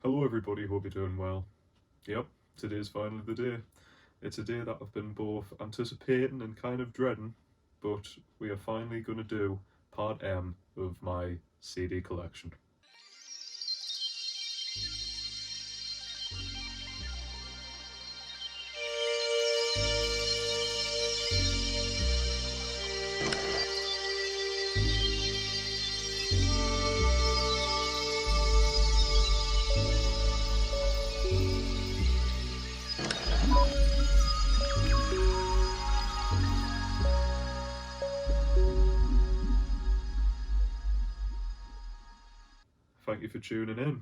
Hello everybody, hope you're doing well. Yep, today's finally the day. It's a day that I've been both anticipating and kind of dreading, but we are finally going to do part M of my CD collection. Thank you for tuning in.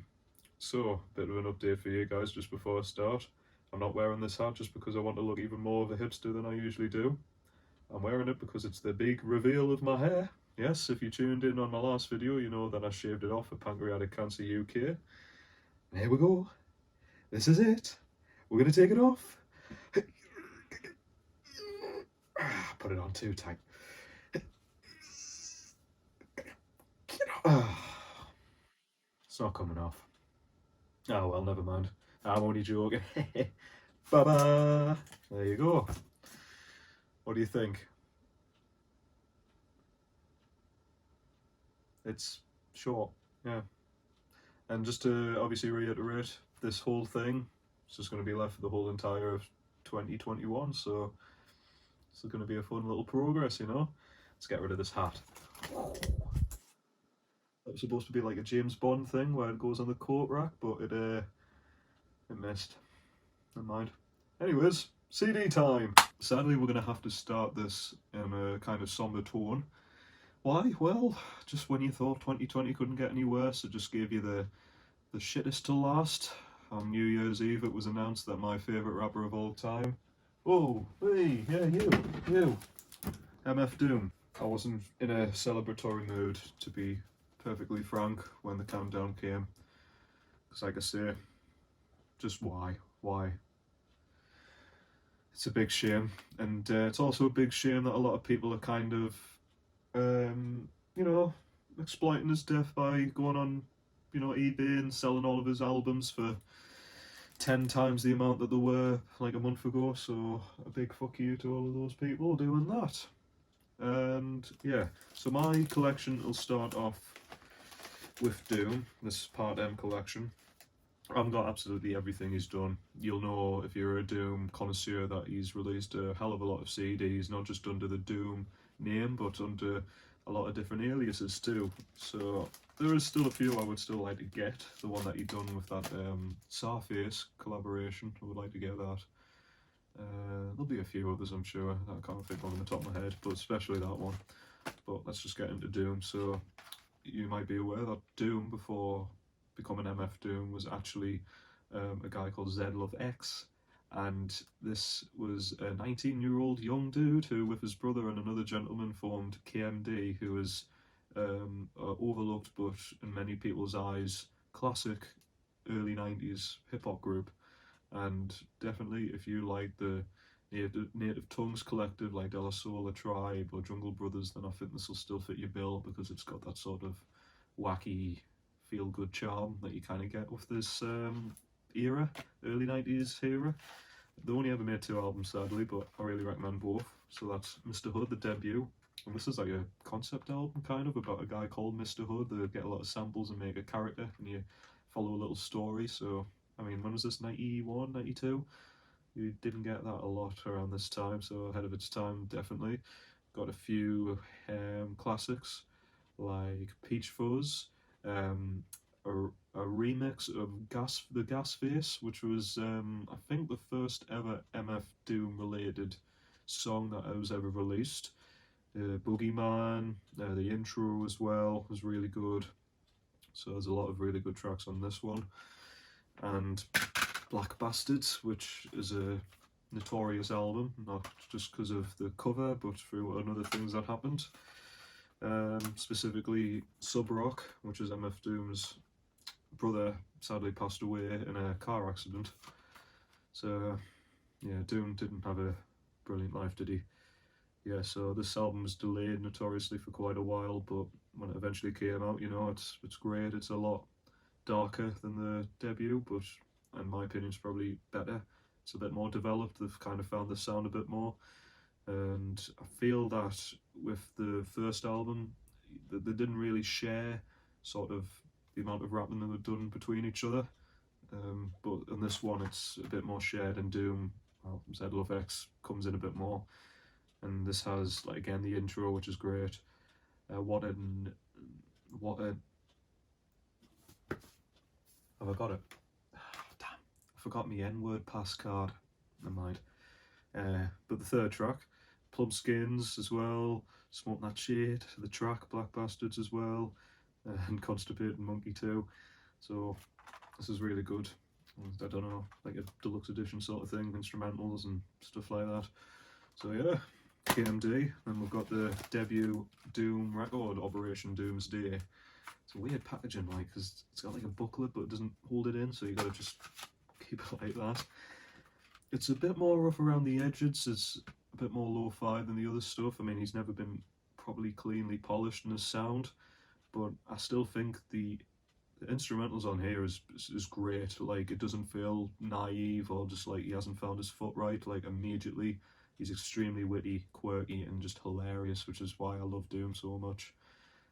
So, bit of an update for you guys just before I start. I'm not wearing this hat just because I want to look even more of a hipster than I usually do. I'm wearing it because it's the big reveal of my hair. Yes, if you tuned in on my last video, you know that I shaved it off for Pancreatic Cancer UK. And here we go. This is it. We're going to take it off. Put it on too tight. It's not coming off. Oh well, never mind. I'm only joking. Ba-ba! There you go. What do you think? It's short, yeah. And just to obviously reiterate, this whole thing is just going to be left for the whole entire of 2021, so it's going to be a fun little progress, you know? Let's get rid of this hat. That was supposed to be like a James Bond thing where it goes on the coat rack, but it missed. Never mind. Anyways, CD time! Sadly, we're going to have to start this in a kind of somber tone. Why? Well, just when you thought 2020 couldn't get any worse, it just gave you the shittest to last. On New Year's Eve, it was announced that my favourite rapper of all time. Oh, hey, yeah, you. MF Doom. I wasn't in a celebratory mood, to be perfectly frank, when the countdown came. Because, like I say, just why? Why? It's a big shame, and it's also a big shame that a lot of people are kind of, you know, exploiting his death by going on, you know, eBay and selling all of his albums for 10 times the amount that they were like a month ago. So a big fuck you to all of those people doing that. And yeah, so my collection will start off with Doom, this Part M collection. I've got absolutely everything he's done. You'll know if you're a Doom connoisseur that he's released a hell of a lot of CDs, not just under the Doom name, but under a lot of different aliases too. So there is still a few I would still like to get. The one that he done with that Sarface collaboration, I would like to get that. There'll be a few others, I'm sure. I can't think of them on the top of my head, but especially that one. But let's just get into Doom. So you might be aware that Doom, before becoming MF Doom, was actually a guy called ZLoveX, and this was a 19-year-old young dude who, with his brother and another gentleman, formed KMD, who is overlooked but in many people's eyes classic early 90s hip-hop group. And definitely, if you like the Native Tongues collective like De La Soul, Tribe or Jungle Brothers, then I think this will still fit your bill, because it's got that sort of wacky feel-good charm that you kind of get with this era, early 90s era. They only ever made 2 albums, sadly, but I really recommend both. So that's Mr. Hood, the debut, and this is like a concept album kind of about a guy called Mr. Hood. They get a lot of samples and make a character, and you follow a little story. So I mean, when was this, 91, 92? You didn't get that a lot around this time, so ahead of its time, definitely. Got a few classics like Peach Fuzz, a remix of the Gas Face, which was I think the first ever MF Doom related song that was ever released. Boogeyman, the intro as well was really good. So there's a lot of really good tracks on this one. And Black Bastards, which is a notorious album, not just because of the cover, but through other things that happened. Specifically Sub Rock, which is MF Doom's brother, sadly passed away in a car accident. So yeah, Doom didn't have a brilliant life, did he? Yeah, so this album was delayed notoriously for quite a while, but when it eventually came out, you know, it's great. It's a lot darker than the debut, but in my opinion it's probably better. It's a bit more developed, they've kind of found the sound a bit more, and I feel that with the first album they didn't really share sort of the amount of rapping that they've done between each other, but in this one it's a bit more shared, and Doom, well, Z Love X comes in a bit more, and this has, like, again, the intro, which is great. What a have I got it? Damn, I forgot my N-word pass card. Never mind. But the third track, Plum Skins as well, Smoke That Shit, the track Black Bastards as well, and Constipated Monkey too. So this is really good. I don't know, like a deluxe edition sort of thing, instrumentals and stuff like that. So yeah, KMD. Then we've got the debut Doom record, Operation Doomsday. It's a weird packaging, like, because it's got like a booklet but it doesn't hold it in, so you gotta just keep it like that. It's a bit more rough around the edges, it's a bit more lo-fi than the other stuff. I mean, he's never been properly cleanly polished in his sound, but I still think the instrumentals on here is great. Like, it doesn't feel naive or just like he hasn't found his foot right. Like, immediately he's extremely witty, quirky, and just hilarious, which is why I love Doom so much.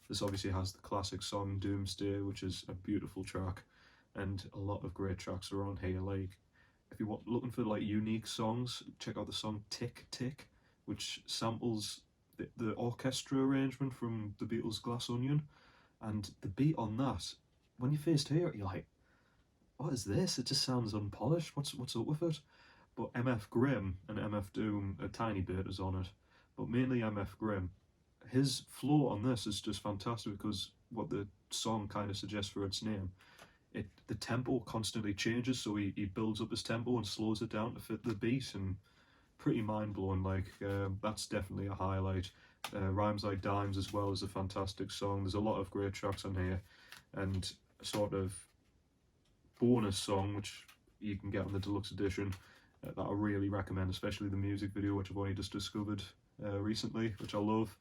This obviously has the classic song Doomsday, which is a beautiful track, and a lot of great tracks are on here. Like, if you want looking for like unique songs, check out the song Tick Tick, which samples the orchestra arrangement from the Beatles' Glass Onion, and the beat on that, when you first hear it, you're like, what is this? It just sounds unpolished. What's up with it? But MF Grimm and MF Doom, a tiny bit is on it, but mainly MF Grimm. His flow on this is just fantastic, because what the song kind of suggests for its name, the tempo constantly changes, so he builds up his tempo and slows it down to fit the beat, and pretty mind-blowing. Like, that's definitely a highlight. Rhymes Like Dimes as well is a fantastic song. There's a lot of great tracks on here, and a sort of bonus song which you can get on the deluxe edition that I really recommend, especially the music video, which I've only just discovered recently, which I love,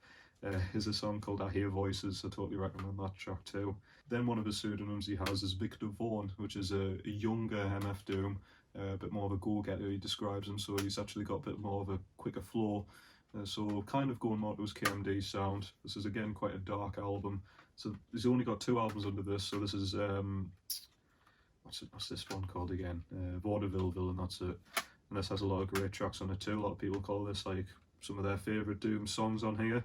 is a song called I Hear Voices. I totally recommend that track too. Then one of his pseudonyms he has is Victor Vaughn, which is a younger MF Doom, a bit more of a go-getter, he describes him, so he's actually got a bit more of a quicker flow, so kind of going more to his KMD sound. This is again quite a dark album, so he's only got 2 albums under this, so this is what's this one called again? Vaudevilleville, and that's it. And this has a lot of great tracks on it too. A lot of people call this like some of their favourite Doom songs on here,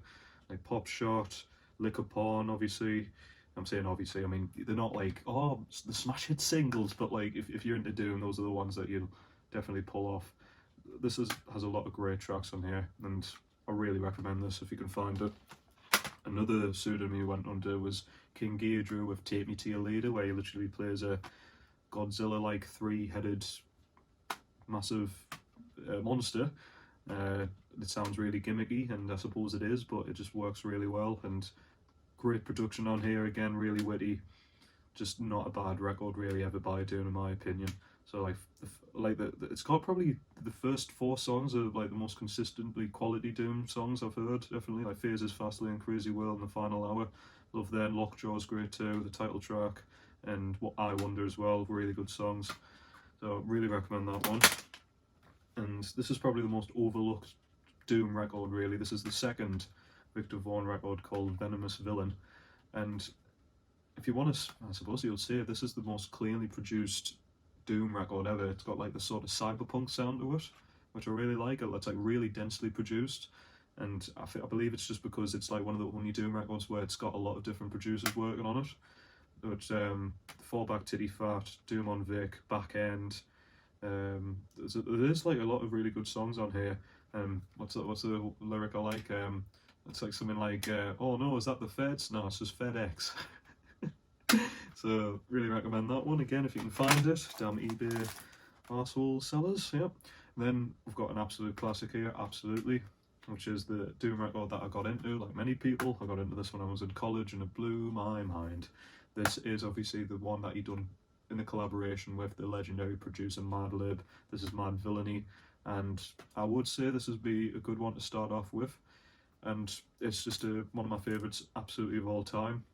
like Pop Shot, Liquor Porn, obviously. I'm saying obviously, I mean, they're not like, oh, the smash hit singles, but like, if you're into Doom, those are the ones that you'll definitely pull off. This has a lot of great tracks on here, and I really recommend this if you can find it. Another pseudonym he went under was King Ghidorah with Take Me To Your Leader, where he literally plays a Godzilla-like 3-headed massive monster. It sounds really gimmicky, and I suppose it is, but it just works really well, and great production on here, again, really witty. Just not a bad record really ever by Doom, in my opinion. So like it's got probably the first 4 songs are like the most consistently quality Doom songs I've heard, definitely. Like Phases, Fastly and Crazy World and The Final Hour. Love Then, Lockjaw's great too, the title track, and What I Wonder as well, really good songs. So really recommend that one. And this is probably the most overlooked Doom record really. This is the second Victor Vaughn record, called Venomous Villain, and if you want to, I suppose you'll say this is the most cleanly produced Doom record ever. It's got like the sort of cyberpunk sound to it, which I really like. It's like really densely produced, and I believe it's just because it's like one of the only Doom records where it's got a lot of different producers working on it. But Fallback Titty Fat, Doom on Vic, Back End, there's like a lot of really good songs on here. What's the lyric I like? It's like something like, oh no, is that the Feds? No, it's just FedEx. So really recommend that one again if you can find it. Damn eBay arsehole sellers. Yep. Then we've got an absolute classic here, Absolutely, which is the Doom record that I got into, like many people. I got into this when I was in college and it blew my mind. This is obviously the one that he done in the collaboration with the legendary producer Madlib. This is Mad Villainy, and I would say this would be a good one to start off with. And it's just one of my favourites absolutely of all time.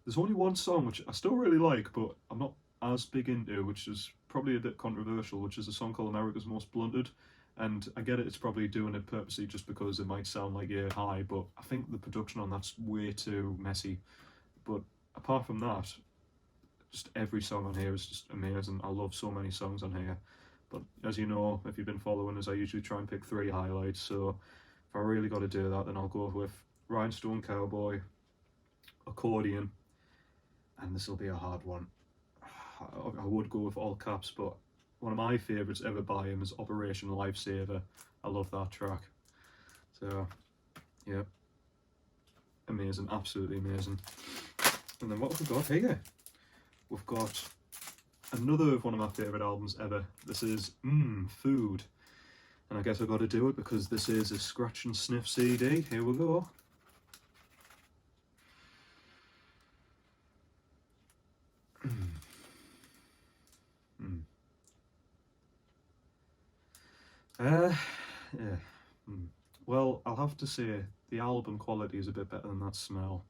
There's only one song which I still really like, but I'm not as big into, which is probably a bit controversial, which is a song called America's Most Blunted. And I get it, it's probably doing it purposely just because it might sound like yeah high, but I think the production on that's way too messy. But apart from that, just every song on here is just amazing. I love so many songs on here. But as you know, if you've been following us, I usually try and pick 3 highlights. So if I really got to do that, then I'll go with Rhinestone Cowboy, Accordion, and this will be a hard one. I would go with All Caps, but one of my favourites ever by him is Operation Lifesaver. I love that track. So, yeah, amazing, absolutely amazing. And then what have we got here? We've got another of one of my favourite albums ever. This is Food. And I guess I've got to do it because this is a scratch and sniff CD. Here we go. Yeah. Well, I'll have to say the album quality is a bit better than that smell.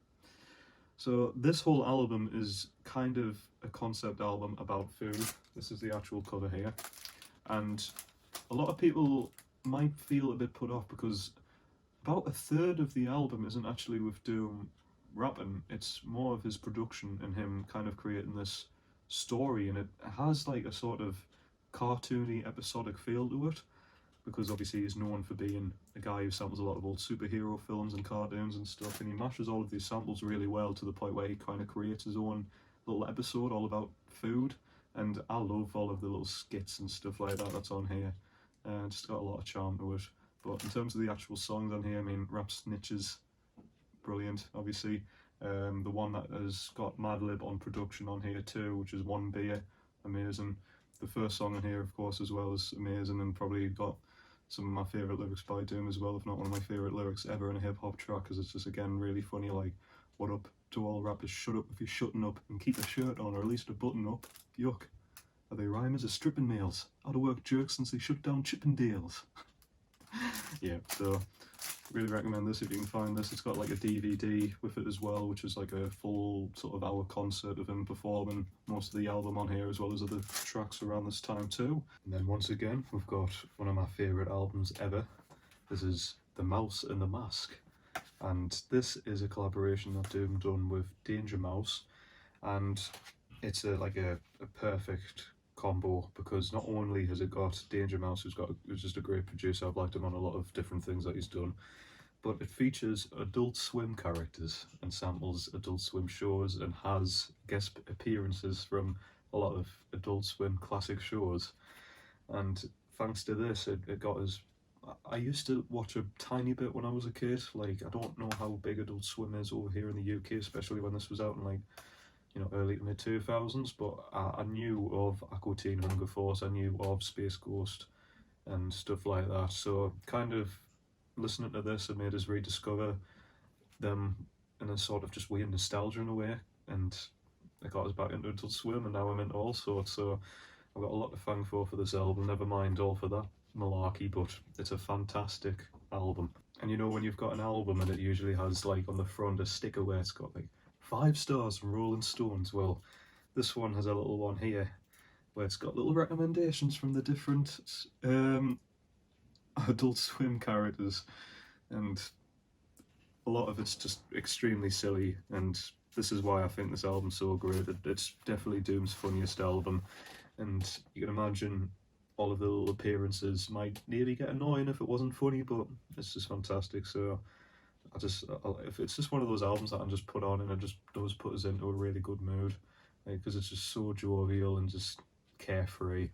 So this whole album is kind of a concept album about food. This is the actual cover here. And a lot of people might feel a bit put off because about a third of the album isn't actually with Doom rapping. It's more of his production and him kind of creating this story, and it has like a sort of cartoony episodic feel to it, because obviously he's known for being a guy who samples a lot of old superhero films and cartoons and stuff, and he mashes all of these samples really well to the point where he kind of creates his own little episode all about food. And I love all of the little skits and stuff like that that's on here. Just got a lot of charm to it. But in terms of the actual songs on here, I mean, Rap Snitches, brilliant, obviously. The one that has got Madlib on production on here too, which is One Beer, amazing. The first song on here, of course, as well, is amazing, and probably got some of my favourite lyrics by Doom as well, if not one of my favourite lyrics ever in a hip-hop track, because it's just, again, really funny, like, what up to all rappers, shut up if you're shutting up, and keep a shirt on, or at least a button up, yuck. Are they rhymers or stripping males? Out of work jerks since they shut down Chippendales. Yeah, so really recommend this if you can find this. It's got like a DVD with it as well, which is like a full sort of hour concert of him performing most of the album on here, as well as other tracks around this time too. And then once again, we've got one of my favourite albums ever. This is The Mouse and the Mask, and this is a collaboration that Doom done with Danger Mouse, and it's like a perfect combo, because not only has it got Danger Mouse, who's just a great producer, I've liked him on a lot of different things that he's done, but it features Adult Swim characters and samples Adult Swim shows and has guest appearances from a lot of Adult Swim classic shows. And thanks to this, it got us. I used to watch a tiny bit when I was a kid. Like, I don't know how big Adult Swim is over here in the UK, especially when this was out in like, you know, early to mid 2000s, but I knew of Aqua Teen Hunger Force, I knew of Space Ghost and stuff like that, so kind of listening to this, it made us rediscover them in a sort of just weird nostalgia in a way, and it got us back into Adult Swim, and now I'm into all sorts, so I've got a lot to thank for this album, never mind all for that malarkey, but it's a fantastic album. And you know, when you've got an album and it usually has like on the front a sticker where it's got like 5 stars from Rolling Stones, well, this one has a little one here where it's got little recommendations from the different Adult Swim characters, and a lot of it's just extremely silly, and this is why I think this album's so great. It's definitely Doom's funniest album, and you can imagine all of the little appearances might nearly get annoying if it wasn't funny, but it's just fantastic. So if it's just one of those albums that I just put on and it just does put us into a really good mood, because it's just so jovial and just carefree,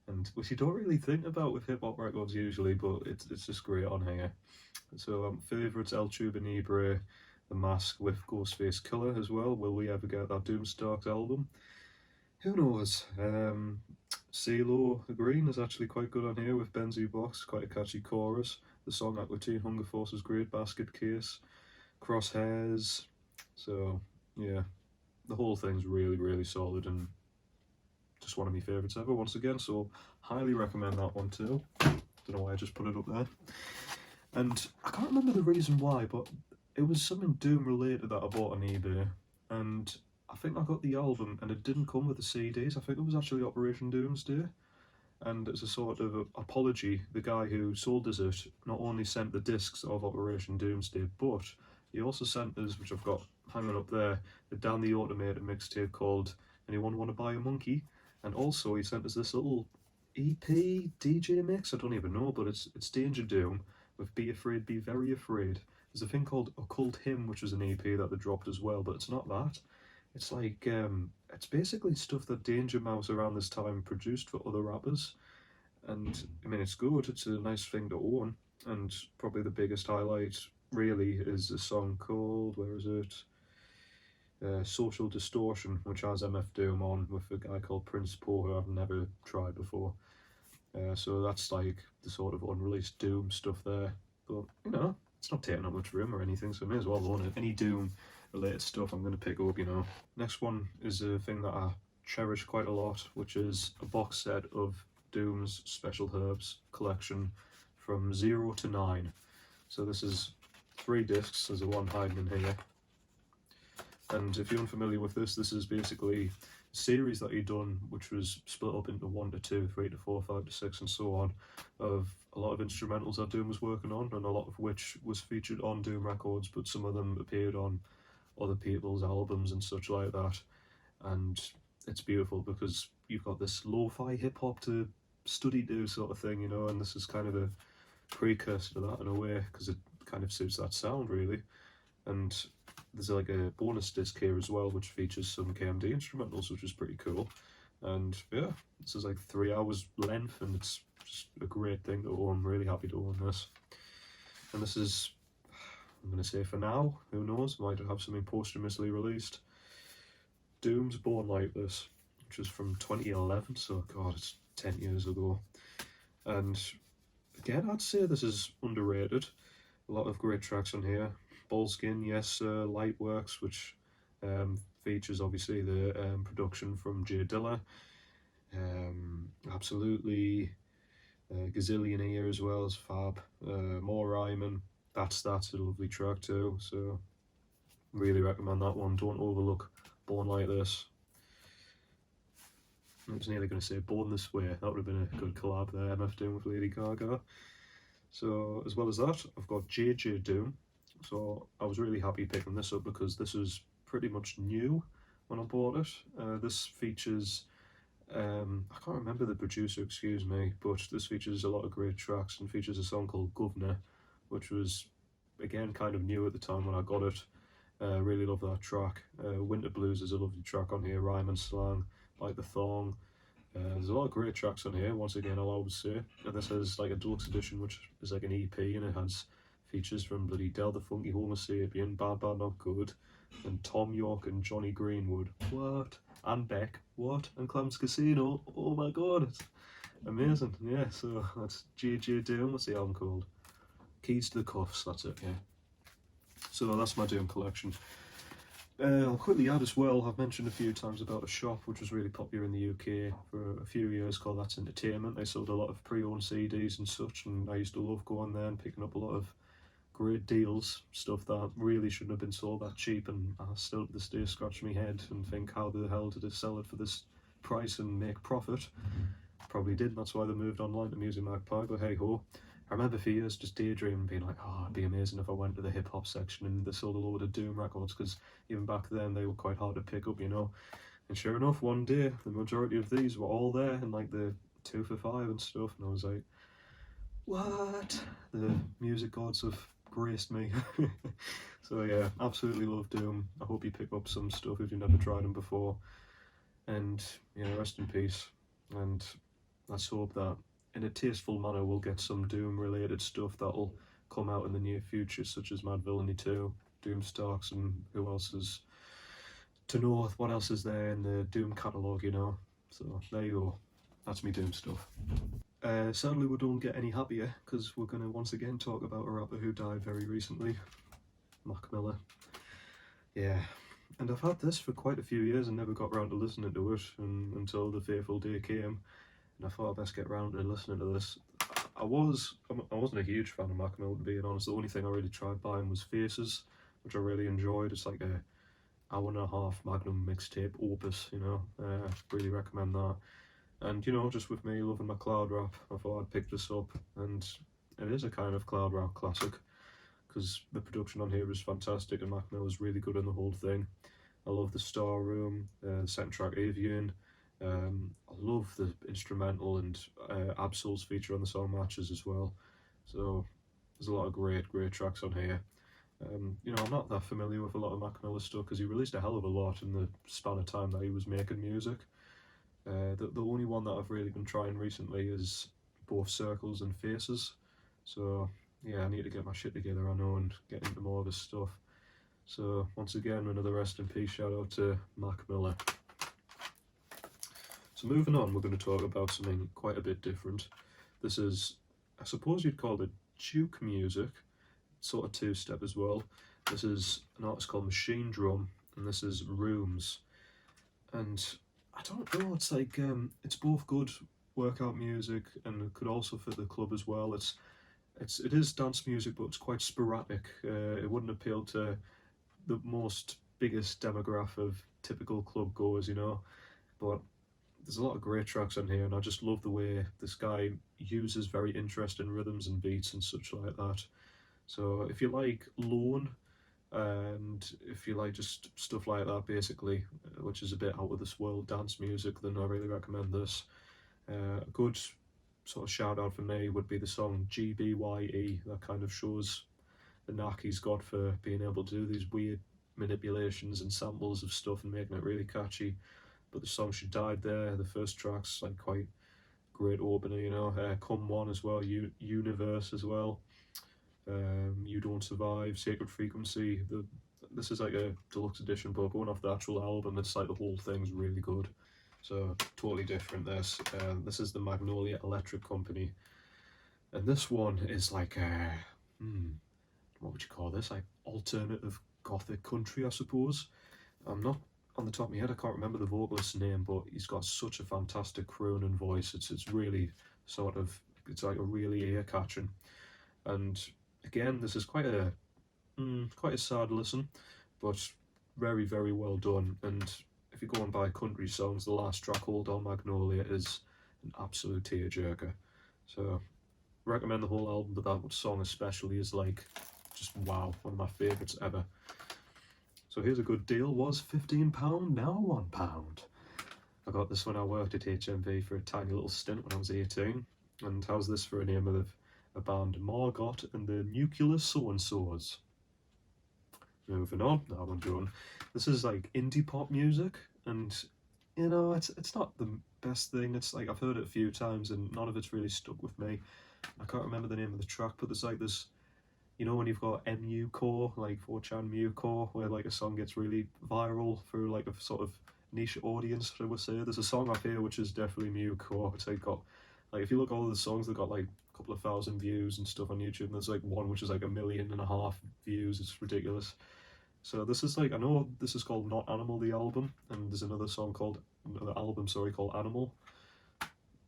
and which you don't really think about with hip hop records usually, but it's just great on here. So favourites: El Tuba Libre, The Mask with Ghostface Killer as well. Will we ever get that Doomstarks album? Who knows? CeeLo Green is actually quite good on here with Benzie Box, quite a catchy chorus. The song Aqua Teen Hunger Force is great, Basket Case, Crosshairs. So yeah, the whole thing's really, really solid and just one of my favourites ever once again, so highly recommend that one too. Don't know why I just put it up there. And I can't remember the reason why, but it was something Doom related that I bought on eBay. and I think I got the album and it didn't come with the CDs. I think it was actually Operation Doomsday. And as a sort of apology, the guy who sold us it not only sent the discs of Operation Doomsday, but he also sent us, which I've got hanging up there, the Dan the Automated mixtape called Anyone Want to Buy a Monkey? And also he sent us this little EP DJ mix, I don't even know, but it's Danger Doom with Be Afraid, Be Very Afraid. There's a thing called Occult Hymn, which was an EP that they dropped as well, but it's not that. It's like, it's basically stuff that Danger Mouse around this time produced for other rappers. And I mean, it's good, it's a nice thing to own. And probably the biggest highlight, really, is a song called, where is it? Social Distortion, which has MF Doom on with a guy called Prince Poe, who I've never tried before. So that's like the sort of unreleased Doom stuff there. But, you know, it's not taking up much room or anything, so I may as well own it. Any Doom related stuff I'm going to pick up, you know. Next one is a thing that I cherish quite a lot, which is a box set of Doom's Special Herbs collection from 0 to 9. So this is 3 discs, there's a one hiding in here. And if you're unfamiliar with this, this is basically a series that he'd done, which was split up into 1 to 2, 3 to 4, 5 to 6, and so on, of a lot of instrumentals that Doom was working on, and a lot of which was featured on Doom records, but some of them appeared on other people's albums and such like that. And it's beautiful because you've got this lo-fi hip-hop to study do sort of thing, you know, and this is kind of a precursor to that in a way, because it kind of suits that sound, really. And there's like a bonus disc here as well, which features some KMD instrumentals, which is pretty cool. And yeah, this is like 3 hours length, and it's just a great thing to own. I'm really happy to own this. And this is, I'm going to say for now, who knows, might have something posthumously released. Doom's Born Like This, which is from 2011, so god, it's 10 years ago. And again, I'd say this is underrated. A lot of great tracks on here. Ballskin, Yes Sir, Lightworks, which features obviously the production from Jay Dilla. Absolutely, Gazillion here as well as Fab. More Ryman, that's a lovely track too, so really recommend that one. Don't overlook Born Like This. I was nearly going to say Born This Way, that would have been a good collab there, MF Doom with Lady Gaga. So as well as that, I've got JJ Doom. So I was really happy picking this up because this was pretty much new when I bought it. This features, I can't remember the producer, excuse me, but this features a lot of great tracks and features a song called Governor, which was, again, kind of new at the time when I got it. Really love that track. Winter Blues is a lovely track on here, Rhyme and Slang, Like the Thong. There's a lot of great tracks on here, once again, I'll always say. And this is like a deluxe edition, which is like an EP, and it has features from bloody Del the Funky Homo Sapien, Bad Bad Not Good, and Tom York and Johnny Greenwood. What? And Beck. What? And Clem's Casino. Oh my god, it's amazing. Yeah, so that's JJ Doom. What's the album called? Keys to the Cuffs, that's it, yeah. So that's my Doom collection. I'll quickly add as well, I've mentioned a few times about a shop which was really popular in the UK for a few years called That's Entertainment. They sold a lot of pre-owned CDs and such, and I used to love going there and picking up a lot of great deals, stuff that really shouldn't have been sold that cheap, and I still to this day scratch my head and think, how the hell did they sell it for this price and make profit? Probably did, that's why they moved online to Music Magpie, but hey ho. I remember for years just daydreaming, being like, oh, it'd be amazing if I went to the hip hop section and they sold a load of Doom records, because even back then they were quite hard to pick up, you know. And sure enough, one day the majority of these were all there in like the 2 for $5 and stuff, and I was like, what? The music gods have graced me. So yeah, absolutely love Doom. I hope you pick up some stuff if you've never tried them before. And yeah, rest in peace. And let's hope that in a tasteful manner we'll get some Doom related stuff that'll come out in the near future, such as Mad Villainy 2, Doom Starks, and who else is to know what else is there in the Doom catalogue, you know. So there you go, that's me Doom stuff. Sadly we don't get any happier, because we're going to once again talk about a rapper who died very recently, Mac Miller. Yeah, and I've had this for quite a few years and never got round to listening to it until the fateful day came, and I thought I'd best get round to listening to this. I wasn't a huge fan of Mac Miller, to be honest. The only thing I really tried buying was Faces, which I really enjoyed. It's like a hour-and-a-half Magnum mixtape opus, you know. Really recommend that. And, you know, just with me loving my cloud rap, I thought I'd pick this up, and it is a kind of cloud rap classic, because the production on here is fantastic, and Mac Miller's really good in the whole thing. I love the Star Room, the second track Avian. I love the instrumental, and Absol's feature on the song matches as well. So there's a lot of great tracks on here. You know, I'm not that familiar with a lot of Mac Miller stuff because he released a hell of a lot in the span of time that he was making music. The only one that I've really been trying recently is both Circles and Faces. So yeah, I need to get my shit together, I know, and get into more of his stuff. So once again, another rest in peace shout out to Mac Miller. So moving on, we're going to talk about something quite a bit different. This is, I suppose you'd call it juke music, sort of two-step as well. This is an artist called Machine Drum, and this is Rooms. And I don't know, it's like, it's both good workout music and it could also fit the club as well. It is dance music, but it's quite sporadic. It wouldn't appeal to the most biggest demographic of typical club goers, you know, but there's a lot of great tracks on here, and I just love the way this guy uses very interesting rhythms and beats and such like that. So if you like Lone, and if you like just stuff like that basically, which is a bit out of this world dance music, then I really recommend this. A good sort of shout out for me would be the song GBYE. That kind of shows the knack he's got for being able to do these weird manipulations and samples of stuff and making it really catchy. But the song She Died There, the first track's like quite great opener, you know. Come One as well, Universe as well. You Don't Survive, Sacred Frequency. This is like a deluxe edition, but going off the actual album, it's like the whole thing's really good. So totally different. This is the Magnolia Electric Company, and this one is like what would you call this? Like alternative gothic country, I suppose. I'm not on the top of my head. I can't remember the vocalist's name, but he's got such a fantastic crooning voice. It's really sort of, it's like a really ear catching. And again, this is quite a sad listen, but very well done. And if you're going by country songs, the last track, Hold On Magnolia, is an absolute tearjerker. So recommend the whole album, but that song especially is like just wow, one of my favourites ever. So here's a good deal. Was £15, now £1. I got this when I worked at HMV for a tiny little stint when I was 18. And how's this for a name of a band? Margot and the Nuclear So-and-So's. Moving on, now I'm doing. This is like indie pop music, and you know, it's not the best thing. It's like I've heard it a few times and none of it's really stuck with me. I can't remember the name of the track, but there's like this, you know, when you've got MU core, like 4chan Mu core, where like a song gets really viral through like a sort of niche audience, I would say. There's a song up here which is definitely Mu core. It's like got, like if you look at all the songs, they've got like a couple of thousand views and stuff on YouTube, and there's like one which is like 1.5 million views. It's ridiculous. So this is like, I know this is called Not Animal, the album, and there's another album called Animal.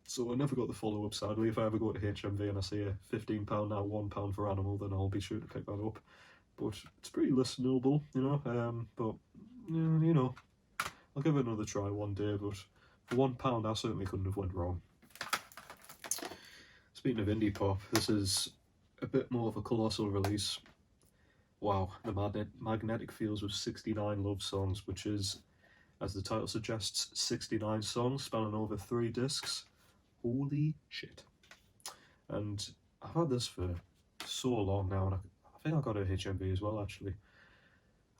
So I never got the follow-up, sadly. If I ever go to HMV and I see a £15 now £1 for Animal, then I'll be sure to pick that up. But it's pretty listenable, you know. But yeah, you know, I'll give it another try one day. But for £1, I certainly couldn't have went wrong. Speaking of indie pop, this is a bit more of a colossal release. Wow, the Magnetic Fields with 69 love songs, which is, as the title suggests, 69 songs spanning over 3 discs. Holy shit. And I've had this for so long now, and I think I got it at HMV as well, actually.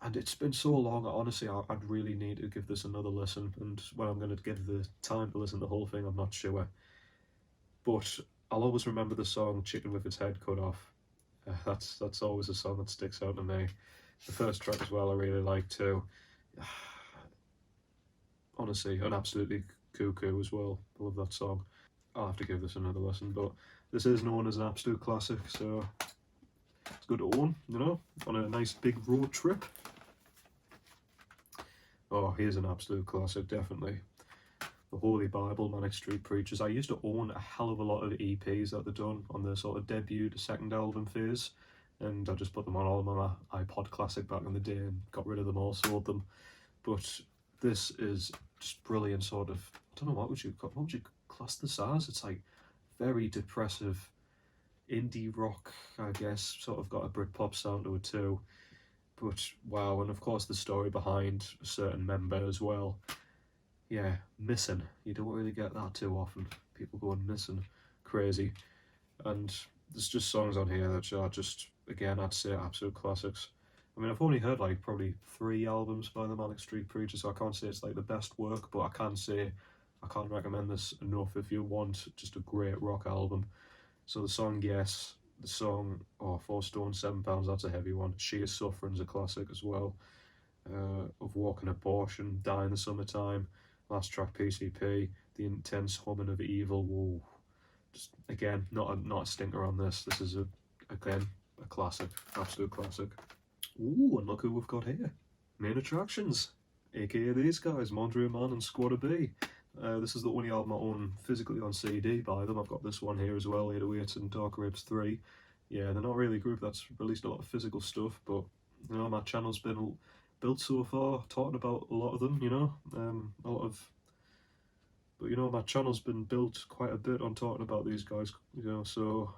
And it's been so long, honestly, I'd really need to give this another listen, and when I'm going to give the time to listen to the whole thing, I'm not sure. But I'll always remember the song Chicken with Its Head Cut Off. That's always a song that sticks out to me. The first track as well I really like too. Honestly, an absolutely cuckoo as well. I love that song. I'll have to give this another listen, but this is known as an absolute classic, so it's good to own, you know, on a nice big road trip. Oh, here's an absolute classic, definitely. The Holy Bible, Manic Street Preachers. I used to own a hell of a lot of EPs that they've done on the sort of debut to second album phase, and I just put them on all of my iPod Classic back in the day and got rid of them all, sold them. But this is just brilliant sort of, I don't know, what would you class this as? It's like very depressive indie rock, I guess, sort of got a Britpop sound to it too. But wow, and of course the story behind a certain member as well. Yeah, missing. You don't really get that too often. People going missing. Crazy. And there's just songs on here that are just, again, I'd say absolute classics. I mean, I've only heard like probably 3 albums by the Manic Street Preachers, so I can't say it's like the best work, but I can say I can't recommend this enough if you want just a great rock album. So the song Yes, the song 4 Stone 7 Pounds, that's a heavy one. She Is Suffering's a classic as well. Of Walking Abortion, Die in the Summertime, last track PCP, The Intense Humming of Evil. Whoa. Just again, not a stinker on this. This is again a classic, absolute classic. Ooh, and look who we've got here. Main attractions, aka these guys, Mondrian Man and Squad of B. This is the only album I own physically on CD by them. I've got this one here as well, 808 and Dark Rapes 3. Yeah, they're not really a group that's released a lot of physical stuff, but you know, my channel's been built so far talking about a lot of them, you know, but you know, my channel's been built quite a bit on talking about these guys, you know, so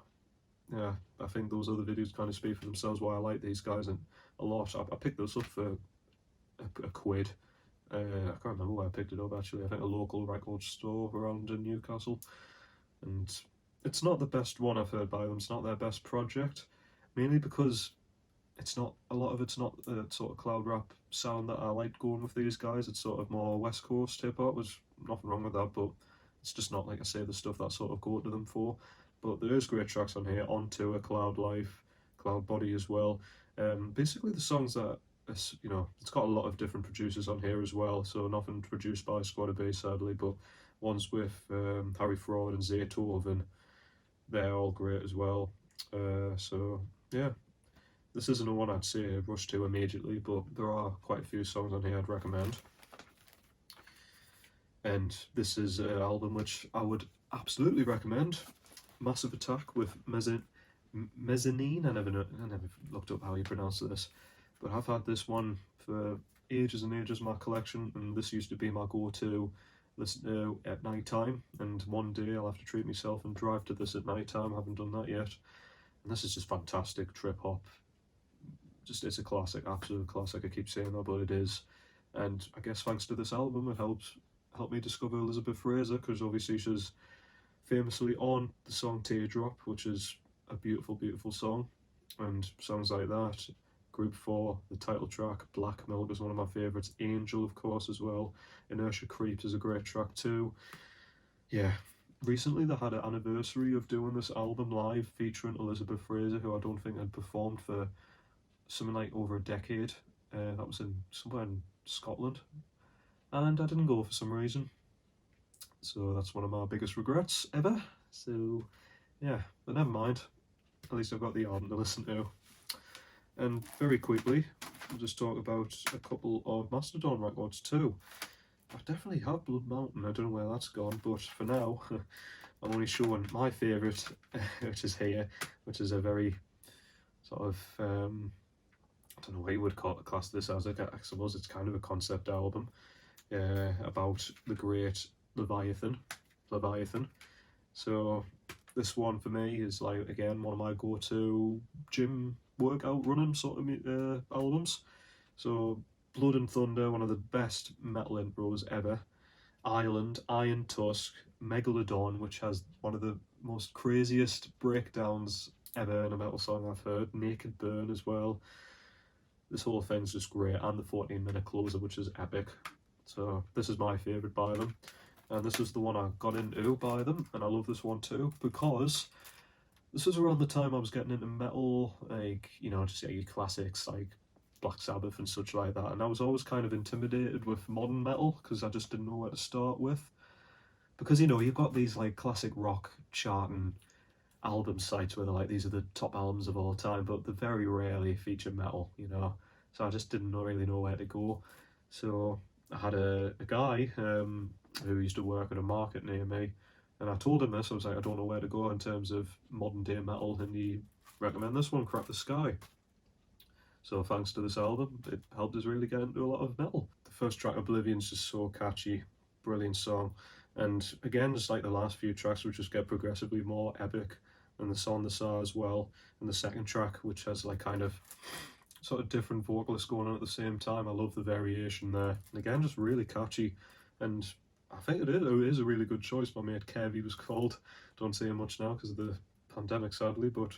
yeah, I think those other videos kind of speak for themselves why I like these guys and a lot. I picked this up for a quid. I can't remember where I picked it up actually. I think a local record store around in Newcastle, and it's not the best one I've heard by them. It's not their best project, mainly because it's not, a lot of it's not the sort of cloud rap sound that I like going with these guys. It's sort of more West Coast hip hop. There's nothing wrong with that, but it's just not, like I say, the stuff that I sort of go to them for. But there is great tracks on here. On Tour, Cloud Life, Cloud Body as well. Basically the songs that, you know, it's got a lot of different producers on here as well, so nothing produced by Squad of B sadly, but ones with Harry Fraud and Zaytoven, they're all great as well. So yeah, this isn't a one I'd say rush to immediately, but there are quite a few songs on here I'd recommend. And this is an album which I would absolutely recommend. Massive Attack with Mezzanine. I never looked up how you pronounce this, but I've had this one for ages and ages in my collection, and this used to be my go-to listen to at night time, and one day I'll have to treat myself and drive to this at night time. I haven't done that yet, and this is just fantastic trip hop. Just, it's a classic, absolute classic. I keep saying that, but it is. And I guess thanks to this album, it helped me discover Elizabeth Fraser, because obviously she's famously on the song Teardrop, which is a beautiful, beautiful song. And songs like that, Group 4, the title track, Black Milk is one of my favourites, Angel of course as well, Inertia Creeps is a great track too. Yeah, recently they had an anniversary of doing this album live featuring Elizabeth Fraser, who I don't think had performed for something like over a decade. That was in somewhere in Scotland, and I didn't go for some reason, so that's one of my biggest regrets ever. So yeah, but never mind, at least I've got the album to listen to. And very quickly, we'll just talk about a couple of Mastodon records too. I definitely have Blood Mountain, I don't know where that's gone, but for now I'm only showing my favourite, which is here, which is a very sort of I don't know what you would class this as. I suppose it's kind of a concept album about the great Leviathan. So this one for me is, like, again, one of my go-to gym workout running sort of albums. So Blood and Thunder, one of the best metal intros ever. Island, Iron Tusk, Megalodon, which has one of the most craziest breakdowns ever in a metal song I've heard. Naked Burn as well. This whole thing's just great, and the 14-minute closer, which is epic. So this is my favourite by them, and this is the one I got into by them, and I love this one too, because this was around the time I was getting into metal, like, you know, just your classics like Black Sabbath and such like that, and I was always kind of intimidated with modern metal, because I just didn't know where to start with. Because, you know, you've got these like classic rock charting album sites where they're like, these are the top albums of all time, but they very rarely feature metal, you know, so I just didn't really know where to go. So I had a guy who used to work at a market near me, and I told him this. I was like, I don't know where to go in terms of modern day metal, and he recommend this one, Crack the Sky. So thanks to this album, it helped us really get into a lot of metal. The first track, Oblivion's just so catchy, brilliant song. And again, just like the last few tracks, which just get progressively more epic. And the song, the Sa as well. And the second track, which has like kind of sort of different vocalists going on at the same time. I love the variation there. And again, just really catchy. And I think it is a really good choice. My mate Kev, he was called. Don't say much now because of the pandemic, sadly, but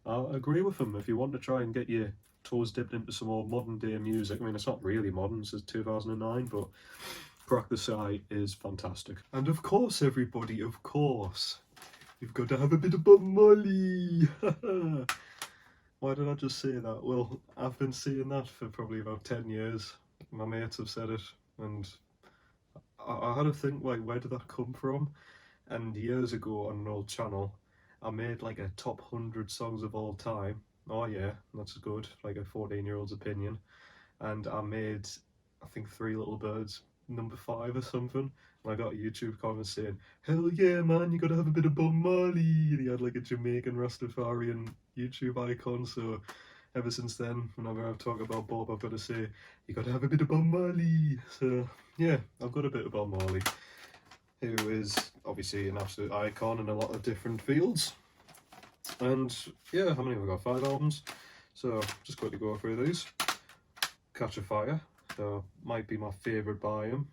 I agree with him. If you want to try and get your toes dipped into some more modern day music, I mean, it's not really modern, this is 2009, but Crack the Sky is fantastic. And of course, everybody, of course, you've got to have a bit of Bob Marley. Why did I just say that? Well, I've been saying that for probably about 10 years. My mates have said it, and I had to think, like, where did that come from? And years ago on an old channel, I made like a top 100 songs of all time. Oh yeah, that's good, like a 14-year-old's opinion. And I made, I think, Three Little Birds number 5 or something. And I got a YouTube comment saying, hell yeah man, you gotta have a bit of Bob Marley. And he had like a Jamaican Rastafarian YouTube icon. So ever since then, whenever I talk about Bob, I've got to say, you gotta have a bit of Bob Marley. So yeah, I've got a bit of Bob Marley, who is obviously an absolute icon in a lot of different fields. And yeah, how many have we got? 5 albums. So just quickly go through these. Catch a Fire, so might be my favourite by him.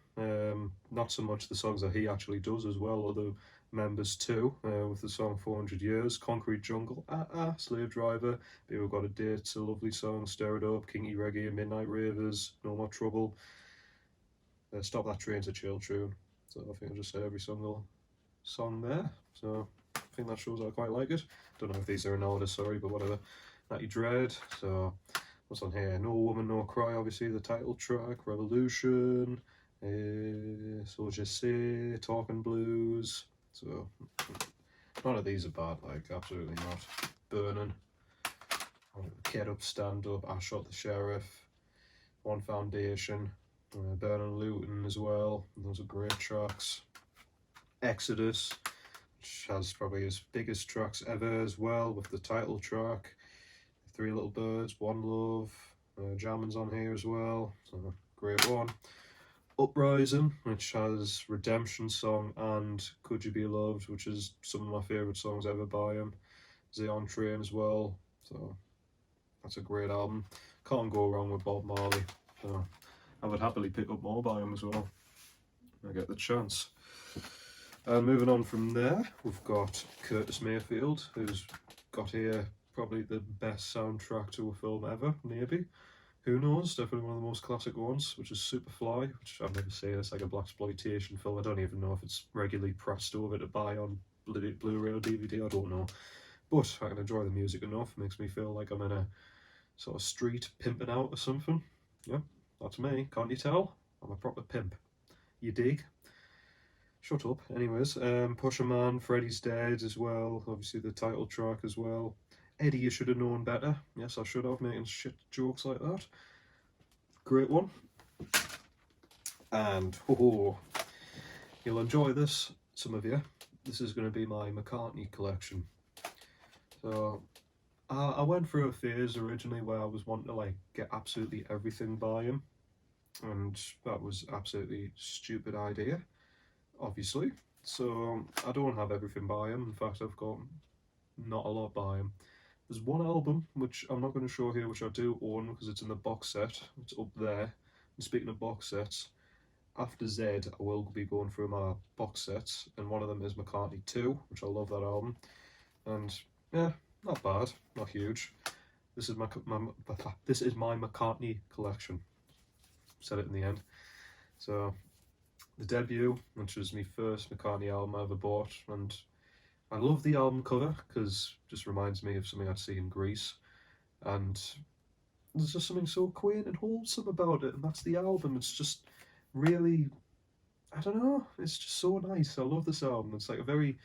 Not so much the songs that he actually does as well, other members too, with the song 400 Years, Concrete Jungle, Slave Driver, People Got a Date, It's a Lovely Song, Stir It Up, Kinky Reggae, Midnight Ravers, No More Trouble, Stop That Train's a chill tune. So I think I'll just say every single song there. So I think that shows I quite like it. Don't know if these are in order, sorry, but whatever. Natty Dread. So what's on here? No Woman, No Cry, obviously the title track. Revolution. So Just Say, Talking Blues. So none of these are bad, like absolutely not. Burning. Get Up, Stand Up. I Shot the Sheriff. One Foundation. Burning Luton as well. Those are great tracks. Exodus, which has probably his biggest tracks ever as well, with the title track. Three Little Birds, One Love, Jammin's on here as well, so great one. Uprising, which has Redemption Song and Could You Be Loved, which is some of my favourite songs ever by him. Zion Train as well, so that's a great album. Can't go wrong with Bob Marley. So I would happily pick up more by him as well if I get the chance. And moving on from there, we've got Curtis Mayfield, who's got here probably the best soundtrack to a film ever, maybe. Who knows? Definitely one of the most classic ones, which is Superfly, which I've never seen. It's like a blaxploitation film. I don't even know if it's regularly pressed over to buy on Blu-ray or DVD. I don't know. But I can enjoy the music enough. Makes me feel like I'm in a sort of street pimping out or something. Yeah, that's me. Can't you tell? I'm a proper pimp. You dig? Shut up. Anyways, Pusher Man, Freddy's Dead as well. Obviously the title track as well. Eddie, You Should Have Known Better. Yes, I should have, making shit jokes like that. Great one. And, you'll enjoy this, some of you. This is going to be my McCartney collection. So, I went through a phase originally where I was wanting to like get absolutely everything by him. And that was absolutely stupid idea, obviously. So, I don't have everything by him. In fact, I've got not a lot by him. There's one album, which I'm not going to show here, which I do own because it's in the box set. It's up there. And speaking of box sets, after Z, I will be going through my box sets, and one of them is McCartney 2, which I love that album. And yeah, not bad, not huge. This is my McCartney collection. Said it in the end. So the debut, which was my first McCartney album I ever bought, and I love the album cover because it just reminds me of something I'd see in Greece, and there's just something so quaint and wholesome about it, and that's the album. It's just really, I don't know, it's just so nice. I love this album. It's like a very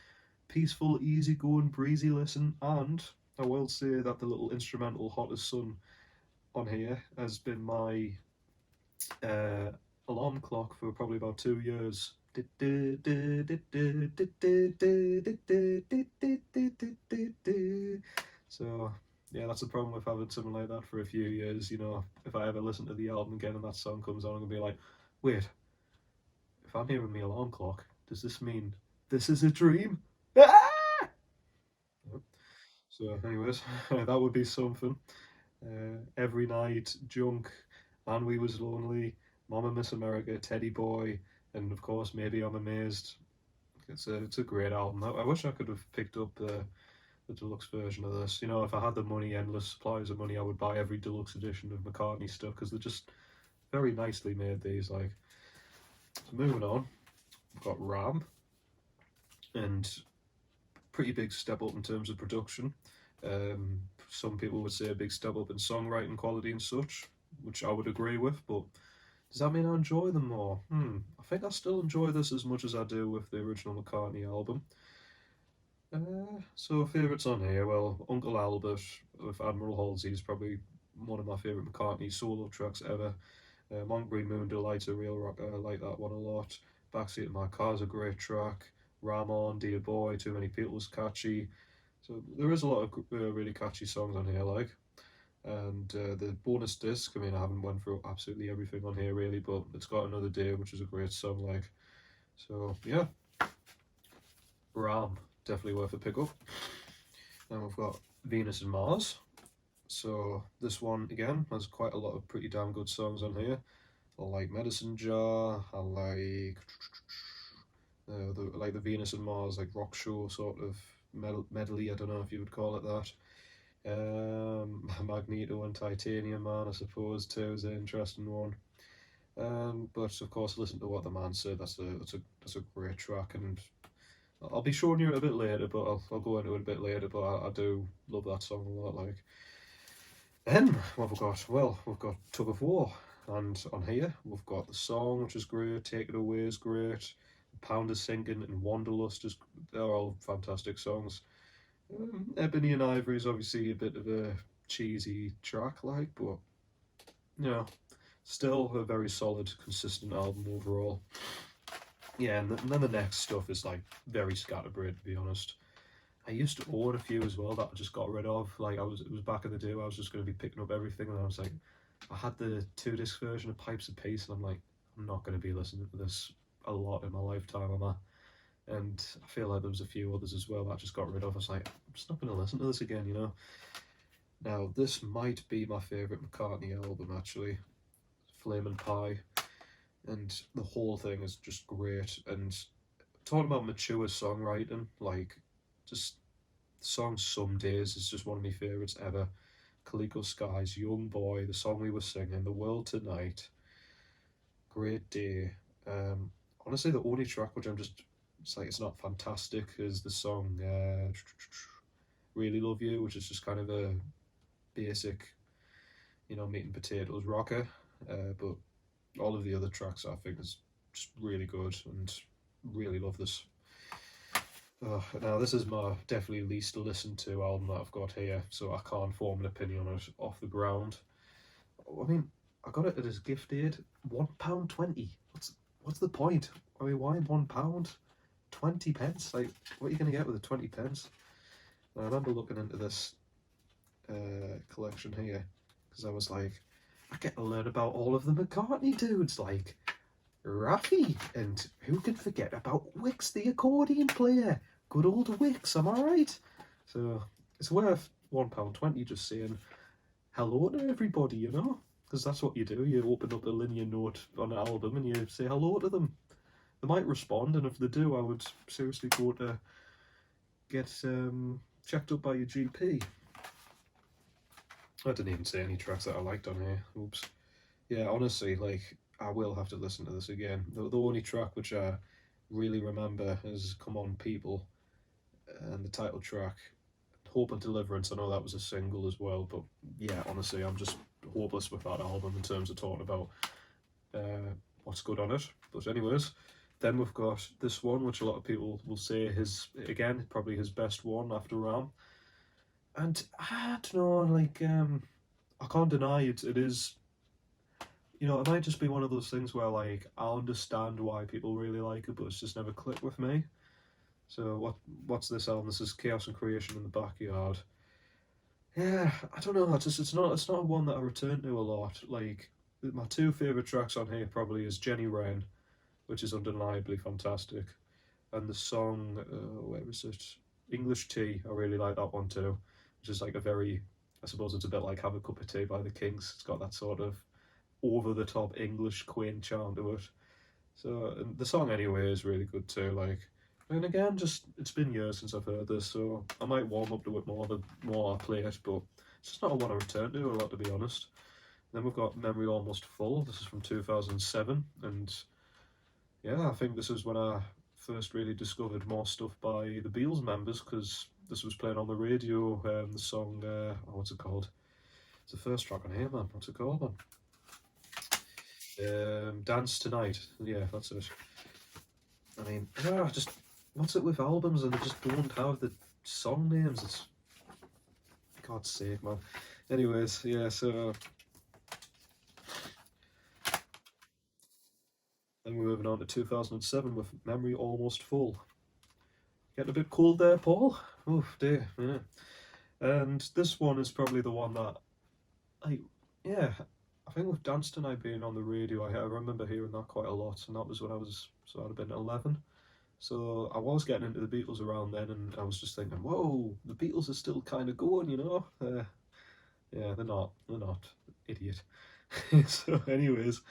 peaceful, easygoing, breezy listen, and I will say that the little instrumental Hot as Sun on here has been my alarm clock for probably about 2 years. So Yeah, that's the problem with having something like that for a few years. You know, if I ever listen to the album again and that song comes on, I'm gonna be like, wait, if I'm hearing my alarm clock, does this mean this is a dream? Ah! So, anyways, that would be something. Every night, Junk, and We Was Lonely, Mama Miss America, Teddy Boy, and of course, Maybe I'm Amazed. It's a great album. I wish I could have picked up the deluxe version of this. You know, if I had the money, endless supplies of money, I would buy every deluxe edition of McCartney stuff because they're just very nicely made. These like. So moving on, we've got Ram, and pretty big step up in terms of production. Some people would say a big step up in songwriting quality and such, which I would agree with. But does that mean I enjoy them more? I think I still enjoy this as much as I do with the original McCartney album. So favourites on here, well, Uncle Albert with Admiral Halsey is probably one of my favourite McCartney solo tracks ever. Montgomery Moon Delight's a real rocker, I like that one a lot. Backseat of My Car's a great track. Ram On, Dear Boy, Too Many People's catchy. So there is a lot of really catchy songs on here, like. And the bonus disc, I mean, I haven't went through absolutely everything on here really, but it's got Another Day, which is a great song, like. So yeah, Ram, definitely worth a pick up. Then we've got Venus and Mars. So this one again has quite a lot of pretty damn good songs on here. I like Medicine Jar. I like the Venus and Mars like rock show sort of medley. I don't know if you would call it that. Magneto and Titanium Man, I suppose, too, is an interesting one. But of course, listen to what the man said. That's a great track, and I'll be showing you it a bit later. But I'll go into it a bit later. But I do love that song a lot. Like, then what have we got? Well, we've got Tug of War, and on here we've got the song, which is great. Take It Away is great. Pound is Sinking and Wanderlust is. They're all fantastic songs. Ebony and Ivory is obviously a bit of a cheesy track, like, but you know, still a very solid, consistent album overall. Yeah, and then the next stuff is like very scatterbrained, to be honest. I used to own a few as well that I just got rid of. Like it was back in the day where I was just going to be picking up everything, and I was like, I had the 2-disc version of Pipes of Peace, and I'm like, I'm not going to be listening to this a lot in my lifetime, am I? And I feel like there was a few others as well that I just got rid of. I was like, I'm just not going to listen to this again, you know. Now this might be my favourite McCartney album actually, Flamin' Pie, and the whole thing is just great. And talking about mature songwriting, like just the song Some Days is just one of my favourites ever. Coleco Skies, Young Boy, the song we were singing, The World Tonight, Great Day. Honestly, the only track which I'm just, it's like it's not fantastic is the song Really Love You, which is just kind of a basic, you know, meat and potatoes rocker. But all of the other tracks I think is just really good and really love this. Now this is my definitely least listened to album that I've got here, so I can't form an opinion on it off the ground. I mean, I got it as gift aid, £1.20. What's the point? I mean, why £1? 20 pence? Like, what are you gonna get with the 20 pence? And I remember looking into this collection here because I was like, I get to learn about all of the McCartney dudes, like Raffi, and who can forget about Wix, the accordion player? Good old Wix, am I right? So it's worth £1.20 just saying hello to everybody, you know, because that's what you do. You open up a linear note on an album and you say hello to them. They might respond, and if they do, I would seriously go to get checked up by your GP. I didn't even say any tracks that I liked on here. Oops. Yeah, honestly, like, I will have to listen to this again. The only track which I really remember is Come On People, and the title track, Hope and Deliverance. I know that was a single as well, but yeah, honestly, I'm just hopeless with that album in terms of talking about what's good on it. But anyways, then we've got this one, which a lot of people will say again, probably his best one after Ram. And I don't know, like, I can't deny it is, you know, it might just be one of those things where, like, I understand why people really like it, but it's just never clicked with me. So what's this album? This is Chaos and Creation in the Backyard. Yeah, I don't know. It's not one that I return to a lot. Like my two favorite tracks on here probably is Jenny Wren, which is undeniably fantastic, and the song where is it? English Tea. I really like that one too, which is like a very, I suppose it's a bit like Have a Cup of Tea by the Kings. It's got that sort of over the top English quaint charm to it. So and the song anyway is really good too. Like, and again, just it's been years since I've heard this, so I might warm up to it more the more I play it. But it's just not a one I return to a lot, to be honest. Then we've got Memory Almost Full. This is from 2007, and yeah, I think this is when I first really discovered more stuff by the Beatles members because this was playing on the radio. The song, what's it called? It's the first track on here, man. What's it called, man? Dance Tonight. Yeah, that's it. I mean, yeah, just what's it with albums and they just don't have the song names? It's God's sake, man. Anyways, yeah. So then we're moving on to 2007 with Memory Almost Full. Getting a bit cold there, Paul. Oh dear, yeah. And this one is probably the one that I, yeah, I think with Dance Tonight being on the radio, I remember hearing that quite a lot, and that was when I was, so I'd have been 11. So I was getting into the Beatles around then, and I was just thinking, whoa, the Beatles are still kind of going, you know? Yeah, they're not, idiot. So, anyways,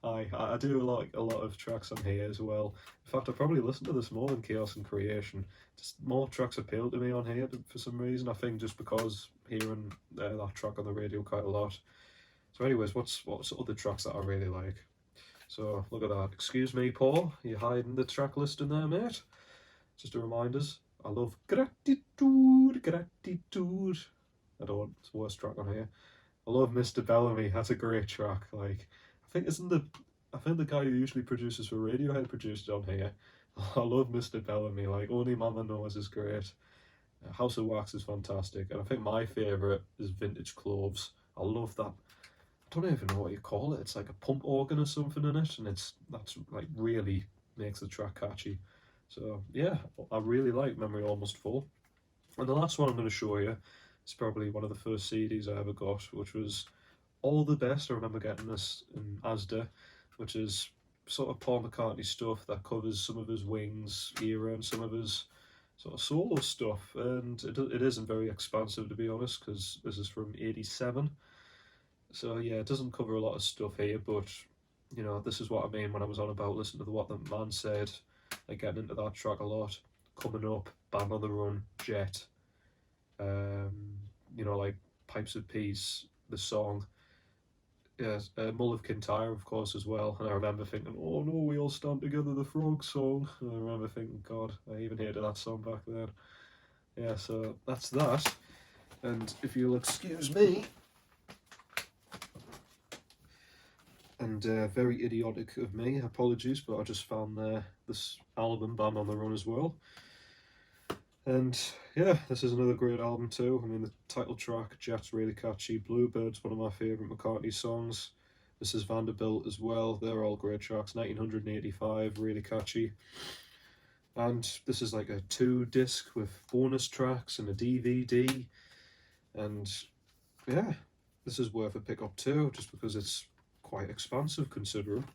I do like a lot of tracks on here as well. In fact, I probably listen to this more than Chaos and Creation. Just more tracks appeal to me on here for some reason. I think just because hearing that track on the radio quite a lot. So, anyways, what's other tracks that I really like? So look at that. Excuse me, Paul. You hiding the track list in there, mate? Just a reminders. I love gratitude, gratitude. I don't. It's the worst track on here. I love Mr. Bellamy. That's a great track. Like, I think the guy who usually produces for Radiohead produced it on here. I love Mr. Bellamy. Like, Only Mama Knows is great. House of Wax is fantastic, and I think my favourite is Vintage Clothes. I love that. I don't even know what you call it. It's like a pump organ or something in it, and that's like really makes the track catchy. So yeah, I really like Memory Almost Full. And the last one I'm going to show you is probably one of the first CDs I ever got, which was All the Best. I remember getting this in Asda, which is sort of Paul McCartney stuff that covers some of his Wings era and some of his sort of solo stuff. And it isn't very expansive, to be honest, because this is from '87. So yeah, it doesn't cover a lot of stuff here, but you know, this is what I mean when I was on about listening to what the man said, like getting into that track a lot. Coming Up, Band on the Run, Jet, you know, like Pipes of Peace, the song. Yeah, Mull of Kintyre, of course, as well. And I remember thinking, oh no, we all stand together, the Frog song. And I remember thinking, God, I even hated that song back then. Yeah, so that's that. And if you'll excuse me, and very idiotic of me, apologies, but I just found this album, Band on the Run, as well. And yeah, this is another great album too. I mean, the title track, Jet's really catchy. Bluebird's one of my favourite McCartney songs. This is Vanderbilt as well. They're all great tracks. 1985, really catchy. And this is like a 2-disc with bonus tracks and a DVD. And yeah, this is worth a pick up too, just because it's quite expansive considering.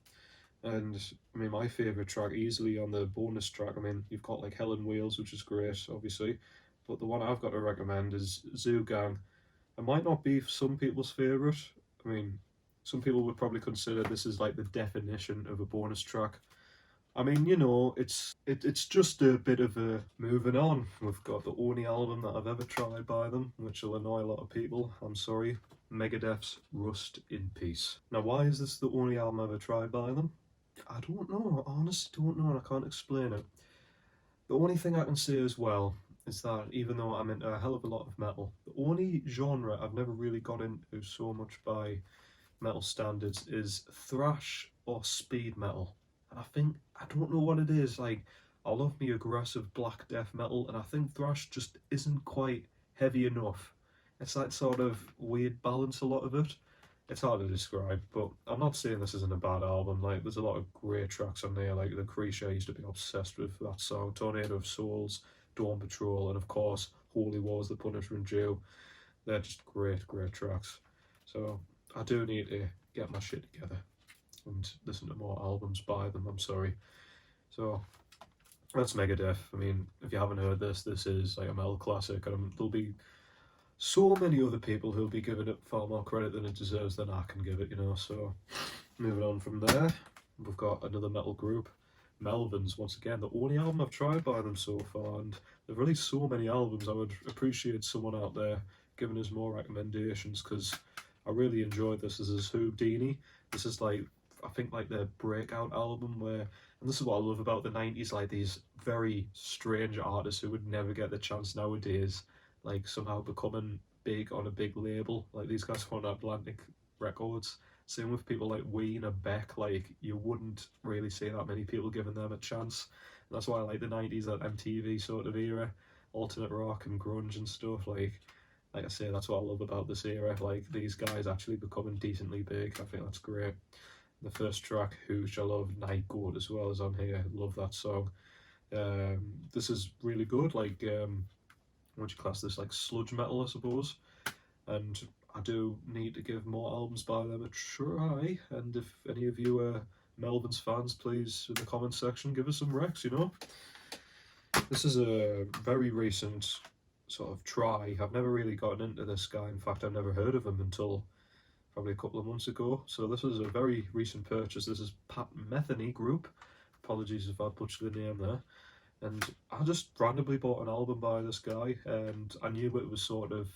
And I mean, my favourite track easily on the bonus track, I mean, you've got like Helen Wheels, which is great, obviously, but the one I've got to recommend is Zoo Gang. It might not be some people's favourite. I mean, some people would probably consider this as like the definition of a bonus track. I mean, you know, it's just a bit of a moving on. We've got the only album that I've ever tried by them, which will annoy a lot of people. I'm sorry. Megadeth's Rust in Peace. Now, why is this the only album I've ever tried by them? I don't know. I honestly don't know, and I can't explain it. The only thing I can say as well is that even though I'm into a hell of a lot of metal, the only genre I've never really got into so much by metal standards is thrash or speed metal. And I don't know what it is. Like, I love me aggressive black death metal, and I think thrash just isn't quite heavy enough. It's that sort of weird balance, a lot of it. It's hard to describe, but I'm not saying this isn't a bad album. Like, there's a lot of great tracks on there, like The Creature. I used to be obsessed with that song, Tornado of Souls, Dawn Patrol, and of course, Holy Wars, The Punishment Due. They're just great, great tracks. So I do need to get my shit together and listen to more albums by them. I'm sorry. So that's Megadeth. I mean, if you haven't heard this, this is like a metal classic, and there'll be so many other people who'll be giving it far more credit than it deserves than I can give it, you know. So moving on from there, we've got another metal group, Melvins. Once again, the only album I've tried by them so far, and they've released so many albums. I would appreciate someone out there giving us more recommendations, because I really enjoyed this. This is Houdini. This is like, I think, like their breakout album, where, and this is what I love about the 90s, like these very strange artists who would never get the chance nowadays, like somehow becoming big on a big label. Like these guys on Atlantic Records. Same with people like Ween and Beck. Like you wouldn't really see that many people giving them a chance. And that's why I like the 90s, that MTV sort of era, alternate rock and grunge and stuff. Like I say, that's what I love about this era. Like these guys actually becoming decently big. I think that's great. The first track, Who Shall Love Night Goat, as well, is on here. Love that song. This is really good. Like, what would you class this? Like sludge metal, I suppose. And I do need to give more albums by them a try. And if any of you are Melvins fans, please, in the comments section, give us some recs, you know? This is a very recent sort of try. I've never really gotten into this guy. In fact, I've never heard of him until probably a couple of months ago. So this is a very recent purchase. This is Pat Metheny Group. Apologies if I butchered the name there. And I just randomly bought an album by this guy, and I knew it was sort of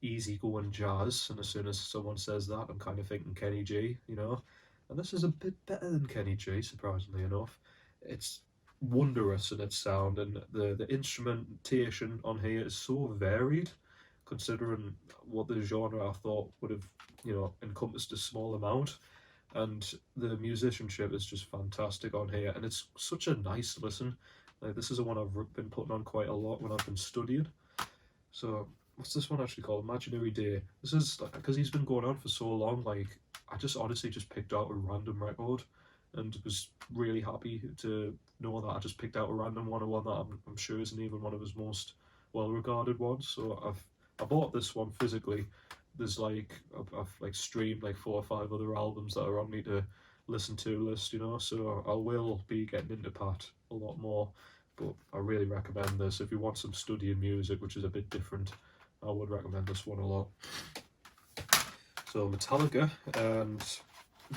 easygoing jazz. And as soon as someone says that, I'm kind of thinking Kenny G, you know. And this is a bit better than Kenny G, surprisingly enough. It's wondrous in its sound, and the instrumentation on here is so varied, considering what the genre I thought would have, you know, encompassed a small amount. And the musicianship is just fantastic on here, and it's such a nice listen. Like, this is the one I've been putting on quite a lot when I've been studying. So what's this one actually called? Imaginary Day. This is because he's been going on for so long. Like I just honestly just picked out a random record, and was really happy to know that I just picked out a random one, and one that I'm sure isn't even one of his most well-regarded ones. So I bought this one physically. There's like I've like streamed like 4 or 5 other albums that are on me to listen to list, you know. So I will be getting into Pat a lot more, but I really recommend this if you want some studying music, which is a bit different. I would recommend this one a lot. So Metallica, and